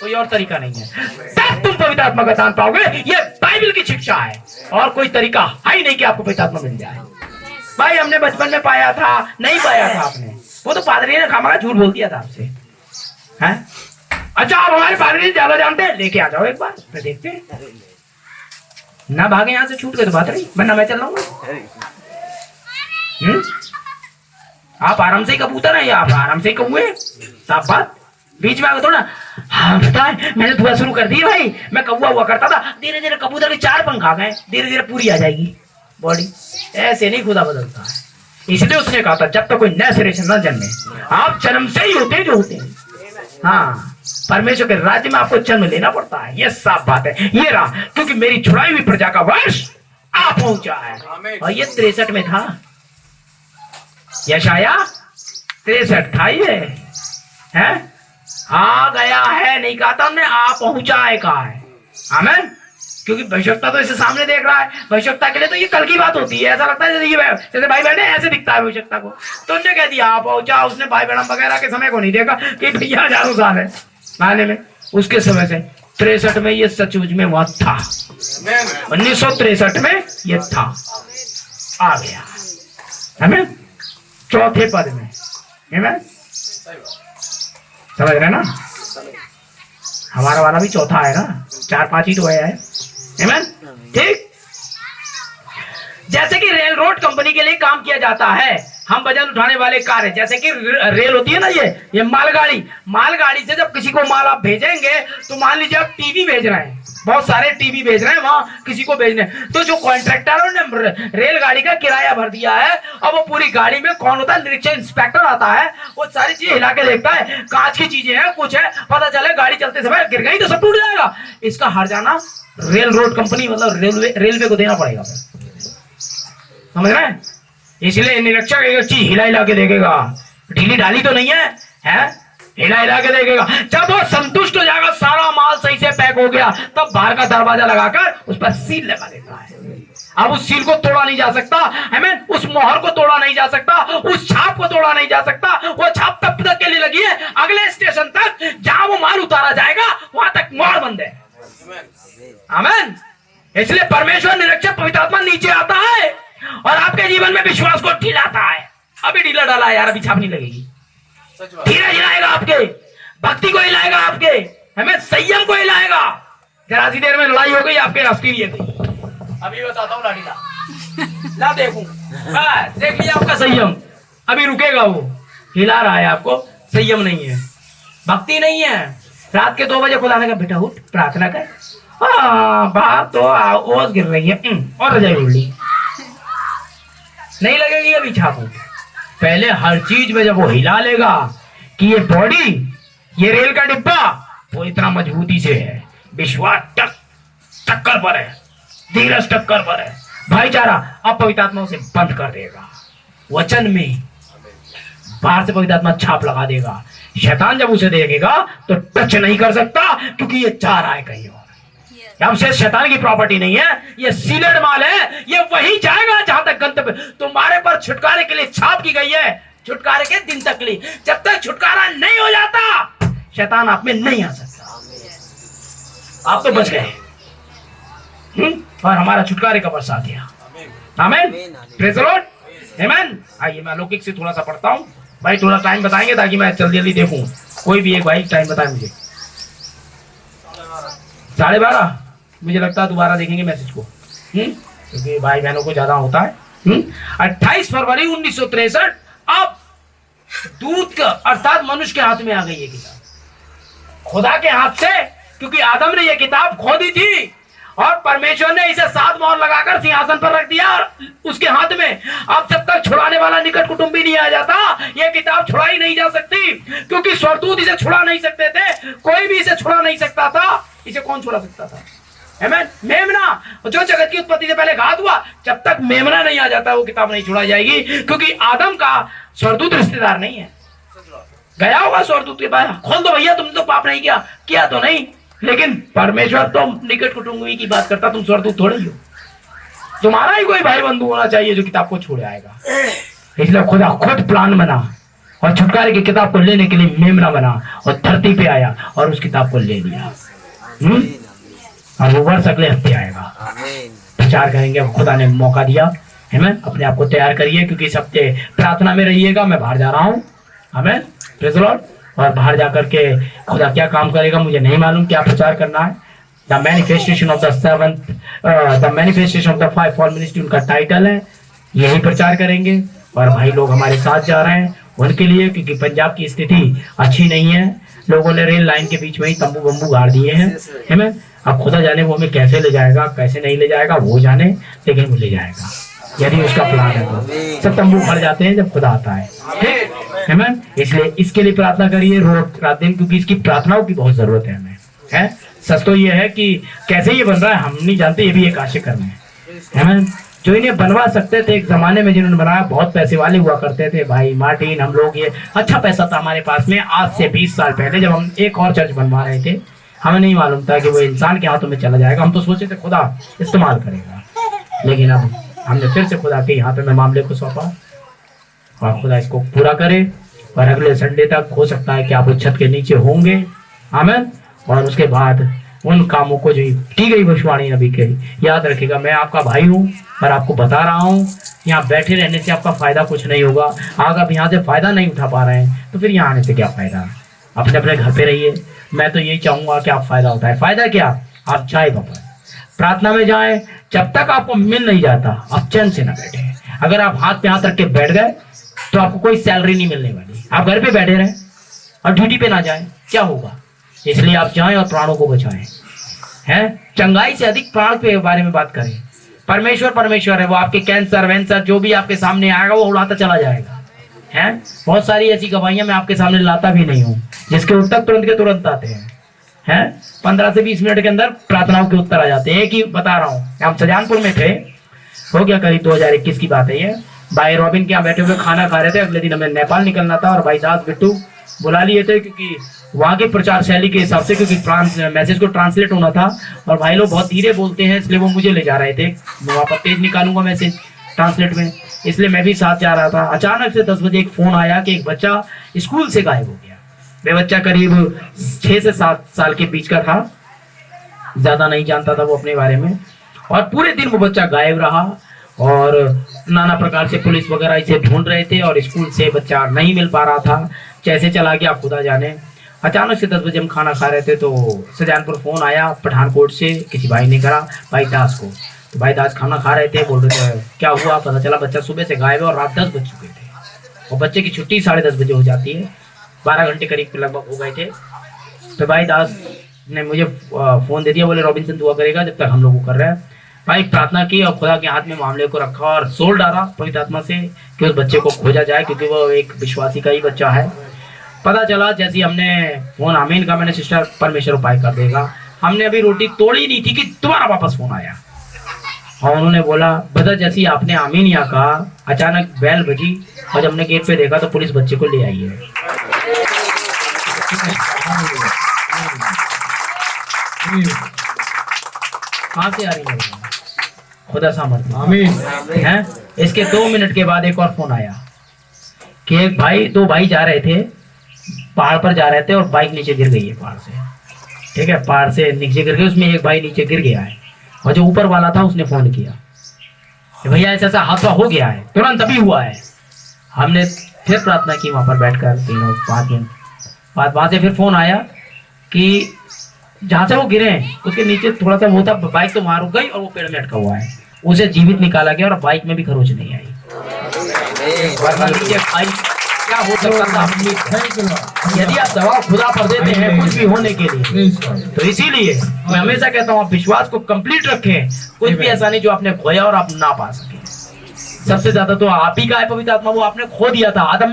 कोई और तरीका नहीं है, तब तुम पवित्र आत्मा का दान पाओगे। ये बाइबल की शिक्षा है और कोई तरीका है ही नहीं कि आपको पवित्र आत्मा मिल जाए। भाई हमने बचपन में पाया था, नहीं पाया था आपने, वो तो पादरी ने खामा झूठ बोल दिया था आपसे, हैं? अच्छा आप हमारे पादरी से ज्यादा जानते हैं, लेके आ जाओ एक बार, फिर देखते हैं ना भागे यहां से छूट के तो बात रही, वरना मैं चल रहा हूँ। आप आराम से ही कबूतर है या आप आराम से ही कौए, साफ बात, बीच में आगे थोड़ा। हाँ पता है मैंने दुआ शुरू कर दी भाई, मैं कौआ हुआ करता था, धीरे धीरे कबूतर के 4 पंख आ गए, धीरे धीरे पूरी आ जाएगी बॉडी। ऐसे नहीं खुदा बदलता है, इसलिए उसने कहा था जब तक कोई नया सिरे से न जन्मे, आप जन्म से ही होते जो होते हैं। हाँ परमेश्वर के राज्य में आपको जन्म लेना पड़ता है, ये साफ बात है। ये रहा, क्योंकि मेरी छुड़ाई हुई प्रजा का वर्ष आ पहुंचा है, और ये 63 में था, यशाया 63 था, ये है आ गया है, नहीं कहा था हमने, आ पहुंचा है कहा है। आमीन। क्योंकि भविष्यता तो इसे सामने देख रहा है, भविष्यता के लिए तो ये कल की बात होती है, ऐसा लगता है जैसे भाई बहन ऐसे दिखता है भविष्यता को, तो उन्होंने कह दिया आ पहुंचा, उसने भाई बहन वगैरह के समय को नहीं देखा कि भैया हजारों साल है आने में, उसके समय से 63 में ये सचमुच में वहां था, 1963 में ये था, आ गया हमें चौथे पद में, समझ रहे ना, हमारा वाला भी चौथा है ना, 4-5 ही तो है, ठीक। जैसे कि रेल रोड कंपनी के लिए काम किया जाता है, हम वजन उठाने वाले कार्य, जैसे कि रेल होती है ना, ये मालगाड़ी से जब किसी को माल आप भेजेंगे, तो मान लीजिए आप टीवी भेज रहे हैं, बहुत सारे टीवी भेज रहे हैं वहां किसी को भेजने, तो जो कॉन्ट्रैक्टरों ने रेलगाड़ी का किराया भर दिया है, अब वो पूरी गाड़ी में कौन होता है, निरीक्षण इंस्पेक्टर आता है, वो सारी चीजें हिला के देखता है, कांच की चीजें हैं, कुछ है, पता चले गाड़ी चलते समय गिर गई तो सब टूट जाएगा, इसका हर्जाना रेल रोड कंपनी मतलब रेलवे को देना पड़ेगा, समझ रहे हैं। इसलिए निरीक्षक एक चीज हिला के देखेगा, ढीली ढाली तो नहीं है, हिला के देखेगा, जब वो संतुष्ट हो जाएगा, सारा माल सही से पैक हो गया, तब बाहर का दरवाजा लगाकर उस पर सील लगा देता है। अब उस सील को तोड़ा नहीं जा सकता, हमें उस मोहर को तोड़ा नहीं जा सकता, उस छाप को तोड़ा नहीं जा सकता, वो छाप तब तक के लिए लगी है अगले स्टेशन तक जहां वो माल उतारा जाएगा, वहां तक मोहर बंद है। आमीन। इसलिए परमेश्वर निरीक्षक पवित्र आत्मा नीचे आता है और आपके जीवन में विश्वास को ढिलाता है। अभी ढीला डाला है यार, अभी छाप नहीं लगेगी, धीरे हिलाएगा आपके, भक्ति को हिलाएगा आपके, हमें संयम को हिलाएगा। जरा सी देर में लड़ाई हो गई, आपके रास्ते लिए गई, अभी बताता हूँ लाडीला ला देखूं, देख लिया आपका संयम, अभी रुकेगा, वो हिला रहा है आपको, संयम नहीं है, भक्ति नहीं है। रात के 2 बजे खुदा ने कहा बेटा उठ प्रार्थना कर, बात तो ओस गिर रही है, और रजाई उड़ ली, नहीं लगेगी अभी छापू। पहले हर चीज में जब वो हिला लेगा कि ये बॉडी, ये रेल का डिब्बा वो इतना मजबूती से है, विश्वास टक्कर पर है, धीरज टक्कर पर है, भाईचारा अब पवित्र आत्मा उसे बंद कर देगा, वचन में बाहर से पवित्र आत्मा छाप लगा देगा। शैतान जब उसे देखेगा तो टच नहीं कर सकता, क्योंकि ये जा रहा है कहीं और, अब से शैतान की प्रॉपर्टी नहीं है, ये सीलेड माल है, ये वहीं जाएगा जहां तक गंतव्य तुम्हारे पर छुटकारे के लिए छाप की गई है, छुटकारे के दिन तक लिए। जब तक छुटकारा नहीं हो जाता शैतान आप में नहीं आ सकता, आप तो बच गए, और हमारा छुटकारे का वर्ष आ गया। आमीन, प्रेज़ द लॉर्ड, आमीन। आइए मैं अलौकिक से थोड़ा सा पढ़ता हूँ भाई, थोड़ा टाइम बताएंगे ताकि मैं जल्दी जल्दी देखूं, कोई भी एक भाई टाइम बताए मुझे। 12:30 मुझे लगता है दोबारा देखेंगे मैसेज को, क्योंकि भाई बहनों को ज्यादा होता है। 28 फरवरी 1963 अब दूत का अर्थात मनुष्य के हाथ में आ गई है किताब, खुदा के हाथ से क्योंकि आदम ने यह किताब खो दी थी और परमेश्वर ने इसे 7 मोहर लगाकर सिंहासन पर रख दिया और उसके हाथ में। अब जब तक छुड़ाने वाला निकट कुटुंबी नहीं आ जाता, यह किताब छुड़ाई नहीं जा सकती, क्योंकि स्वर्गदूत इसे छुड़ा नहीं सकते थे, कोई भी इसे छुड़ा नहीं सकता था। इसे कौन छुड़ा सकता था? आमीन। मेमना, जो जगत की उत्पत्ति से पहले घात हुआ, जब तक मेमना नहीं आ जाता वो किताब नहीं छुड़ाई जाएगी, क्योंकि आदम का स्वर्गदूत रिश्तेदार नहीं है। गया होगा स्वर्गदूत के पास, खोल दो भैया, तुमने तो पाप नहीं किया तो नहीं, लेकिन परमेश्वर तो निकट कुटुंबी की बात करता, तुम स्वर्गदूत थोड़े ही हो। तुम्हारा ही कोई भाई बंधु होना चाहिए जो किताब को छोड़ आएगा। इसलिए खुदा खुद प्लान बना और छुटकारे की किताब को लेने के लिए मेमना बना और धरती पे आया और उस किताब को ले लिया। और वो वर्ष अगले हफ्ते आएगा, प्रचार करेंगे। खुदा ने मौका दिया है, मैं अपने आप को तैयार करिए, क्योंकि इस हफ्ते प्रार्थना में रहिएगा। मैं बाहर जा रहा हूँ, आमीन, प्रेज़ द लॉर्ड। और बाहर जाकर के खुदा क्या काम करेगा मुझे नहीं मालूम, क्या प्रचार करना है। The manifestation of the seventh, the manifestation of the 5 fall ministry उनका टाइटल है, यही प्रचार करेंगे। और भाई लोग हमारे साथ जा रहे हैं उनके लिए, क्योंकि पंजाब की स्थिति अच्छी नहीं है। लोगों ने रेल लाइन के बीच में ही तंबू बम्बू गाड़ दिए हैं, है मैं। अब खुदा जाने वो हमें कैसे ले जाएगा, कैसे नहीं ले जाएगा वो जाने, लेकिन वो ले जाएगा यदि उसका प्लान है तो। सब तंबू भर जाते हैं जब खुदा आता है, ठीक है मैम। इसलिए इसके लिए प्रार्थना करिए रोज रात दिन, क्योंकि इसकी प्रार्थनाओं की बहुत जरूरत है हमें, है। सच तो ये है कि कैसे ये बन रहा है हम नहीं जानते, ये भी एक आशिकर्म है मैम। जो इन्हें बनवा सकते थे एक जमाने में, जिन्होंने बनाया बहुत पैसे वाले हुआ करते थे भाई मार्टिन, हम लोग, ये अच्छा पैसा था हमारे पास में। आज से 20 साल पहले जब हम एक और चर्च बनवा रहे थे, हमें नहीं मालूम था कि वो इंसान के हाथों में चला जाएगा। हम तो सोचे थे खुदा इस्तेमाल करेगा, लेकिन अब हमने फिर से खुदा के हाथों में मामले को सौंपा और खुदा इसको पूरा करे। और अगले संडे तक हो सकता है कि आप उस छत के नीचे होंगे, आमीन। और उसके बाद उन कामों को जो की गई भविष्यवाणी नबी के, याद रखिएगा। मैं आपका भाई हूँ और आपको बता रहा हूँ, यहाँ बैठे रहने से आपका फायदा कुछ नहीं होगा। अगर आप यहाँ से फायदा नहीं उठा पा रहे हैं तो फिर यहाँ आने से क्या फायदा। अपने अपने घर पे रहिए। मैं तो यही चाहूंगा कि आप फायदा उठाए। फायदा क्या, आप जाए वापस प्रार्थना में जाए। जब तक आपको मिल नहीं जाता आप चैन से ना बैठे। अगर आप हाथ पे हाथ रख के बैठ गए तो आपको कोई सैलरी नहीं मिलने वाली। आप घर पे बैठे रहें और ड्यूटी पे ना जाए, क्या होगा। इसलिए आप जाएं और प्राणों को बचाएं, हैं। चंगाई से अधिक प्राण के बारे में बात करें। परमेश्वर है, वो आपके कैंसर वैंसर जो भी आपके सामने आएगा वो उड़ाता चला जाएगा, हैं। बहुत सारी ऐसी गवाहियां मैं आपके सामने लाता भी नहीं हूँ, जिसके उत्तर तुरंत के तुरंत आते हैं 15 से 20 मिनट के अंदर प्रार्थनाओं के उत्तर आ जाते हैं। एक ही बता रहा हूँ, हम सजानपुर में थे, हो गया करीब 2021 की बात है ये। भाई रॉबिन के यहाँ बैठे हुए खाना खा रहे थे। अगले दिन हमें नेपाल निकलना था और भाई दास बिट्टू बुला लिए थे, क्योंकि वहाँ के प्रचार शैली के हिसाब से, क्योंकि मैसेज को ट्रांसलेट होना था और भाई लोग बहुत धीरे बोलते हैं, इसलिए वो मुझे ले जा रहे थे। मैं वहाँ पर तेज निकालूंगा मैसेज ट्रांसलेट में, इसलिए मैं भी साथ जा रहा था। अचानक से 10 बजे एक फोन आया कि एक बच्चा स्कूल से गायब हो गया। वे बच्चा करीब 6 से 7 साल के बीच का था, ज्यादा नहीं जानता था वो अपने बारे में। और पूरे दिन वो बच्चा गायब रहा और नाना प्रकार से पुलिस वगैरह इसे ढूंढ रहे थे और स्कूल से बच्चा नहीं मिल पा रहा था। कैसे चला गया खुदा जाने। अचानक से 10 बजे हम खाना खा रहे थे तो सजानपुर फोन आया पठानकोट से, किसी भाई ने करा भाई दास को। तो भाई दास खाना खा रहे थे, बोल रहे थे क्या हुआ। पता चला बच्चा सुबह से गायब है और रात 10 बज चुके थे और बच्चे की छुट्टी 10:30 बजे हो जाती है, 12 घंटे करीब लगभग हो गए थे। तो भाई दास ने मुझे फोन दे दिया, बोले रॉबिन्सन दुआ करेगा जब तक हम लोग कर रहे हैं। भाई प्रार्थना की और खुदा के हाथ में मामले को रखा और सोल डाला पवित्र आत्मा से कि उस बच्चे को खोजा जाए, क्योंकि वो एक विश्वासी का ही बच्चा है। पता चला जैसे हमने फोन आमीन का, मैंने सिस्टर परमेश्वर उपाय कर देगा। हमने अभी रोटी तोड़ी नहीं थी कि दोबारा वापस फोन आया और उन्होंने बोला बता जैसी आपने आमीन यहाँ कहा, अचानक बेल बजी और जब हमने गेट पे देखा तो पुलिस बच्चे को ले आई है। कहाँ से आ रही है खुदा सामर्थ्य, आमीन है। इसके 2 मिनट के बाद एक और फोन आया कि एक भाई, 2 भाई जा रहे थे, पहाड़ पर जा रहे थे और बाइक नीचे गिर गई है पहाड़ से, ठीक है। पहाड़ से नीचे गिर गई, उसमें एक भाई नीचे गिर गया है और जो ऊपर वाला था उसने फोन किया भैया ऐसा हादसा हो गया है, तुरंत अभी हुआ है। हमने फिर प्रार्थना की वहां पर बैठकर 3-5 मिनट बाद। वहां से फिर फोन आया कि जहां से वो गिरे हैं उसके नीचे थोड़ा सा वो था, बाइक तो वहां रुक गई और वो पेड़ में अटका हुआ है, उसे जीवित निकाला गया और बाइक में भी खरोच नहीं आई। नीचे क्या हो सकता था अपनी। Thank you, Lord. यदि आप दबाव खुदा पर देते हैं कुछ भी होने के लिए, Praise God. तो इसीलिए मैं हमेशा कहता हूँ आप विश्वास को कंप्लीट रखें। कुछ भी ऐसा नहीं जो आपने खोया और आप ना पा सके। सबसे ज्यादा तो आप ही का है पवित्र आत्मा, वो आपने खो दिया था। आदम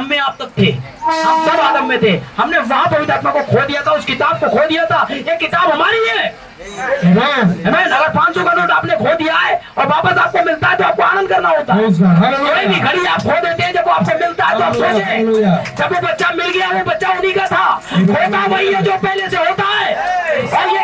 में आप तक थे, हम सब आदम में थे, हमने वहां पवित्र आत्मा को खो दिया था, उस किताब को खो दिया था। ये किताब हमारी है। Amen. Amen। अगर 500 का नोट आपने खो दिया है और वापस आपको मिलता है तो आपको आनंद करना होता है। Praise God. कोई भी Hallelujah. घड़ी आप खो देते हैं, जब वो आपको मिलता है तो आप सोचें, Hallelujah. जब वो बच्चा मिल गया, वो बच्चा उन्हीं का था। होता वही है जो पहले से होता है, और ये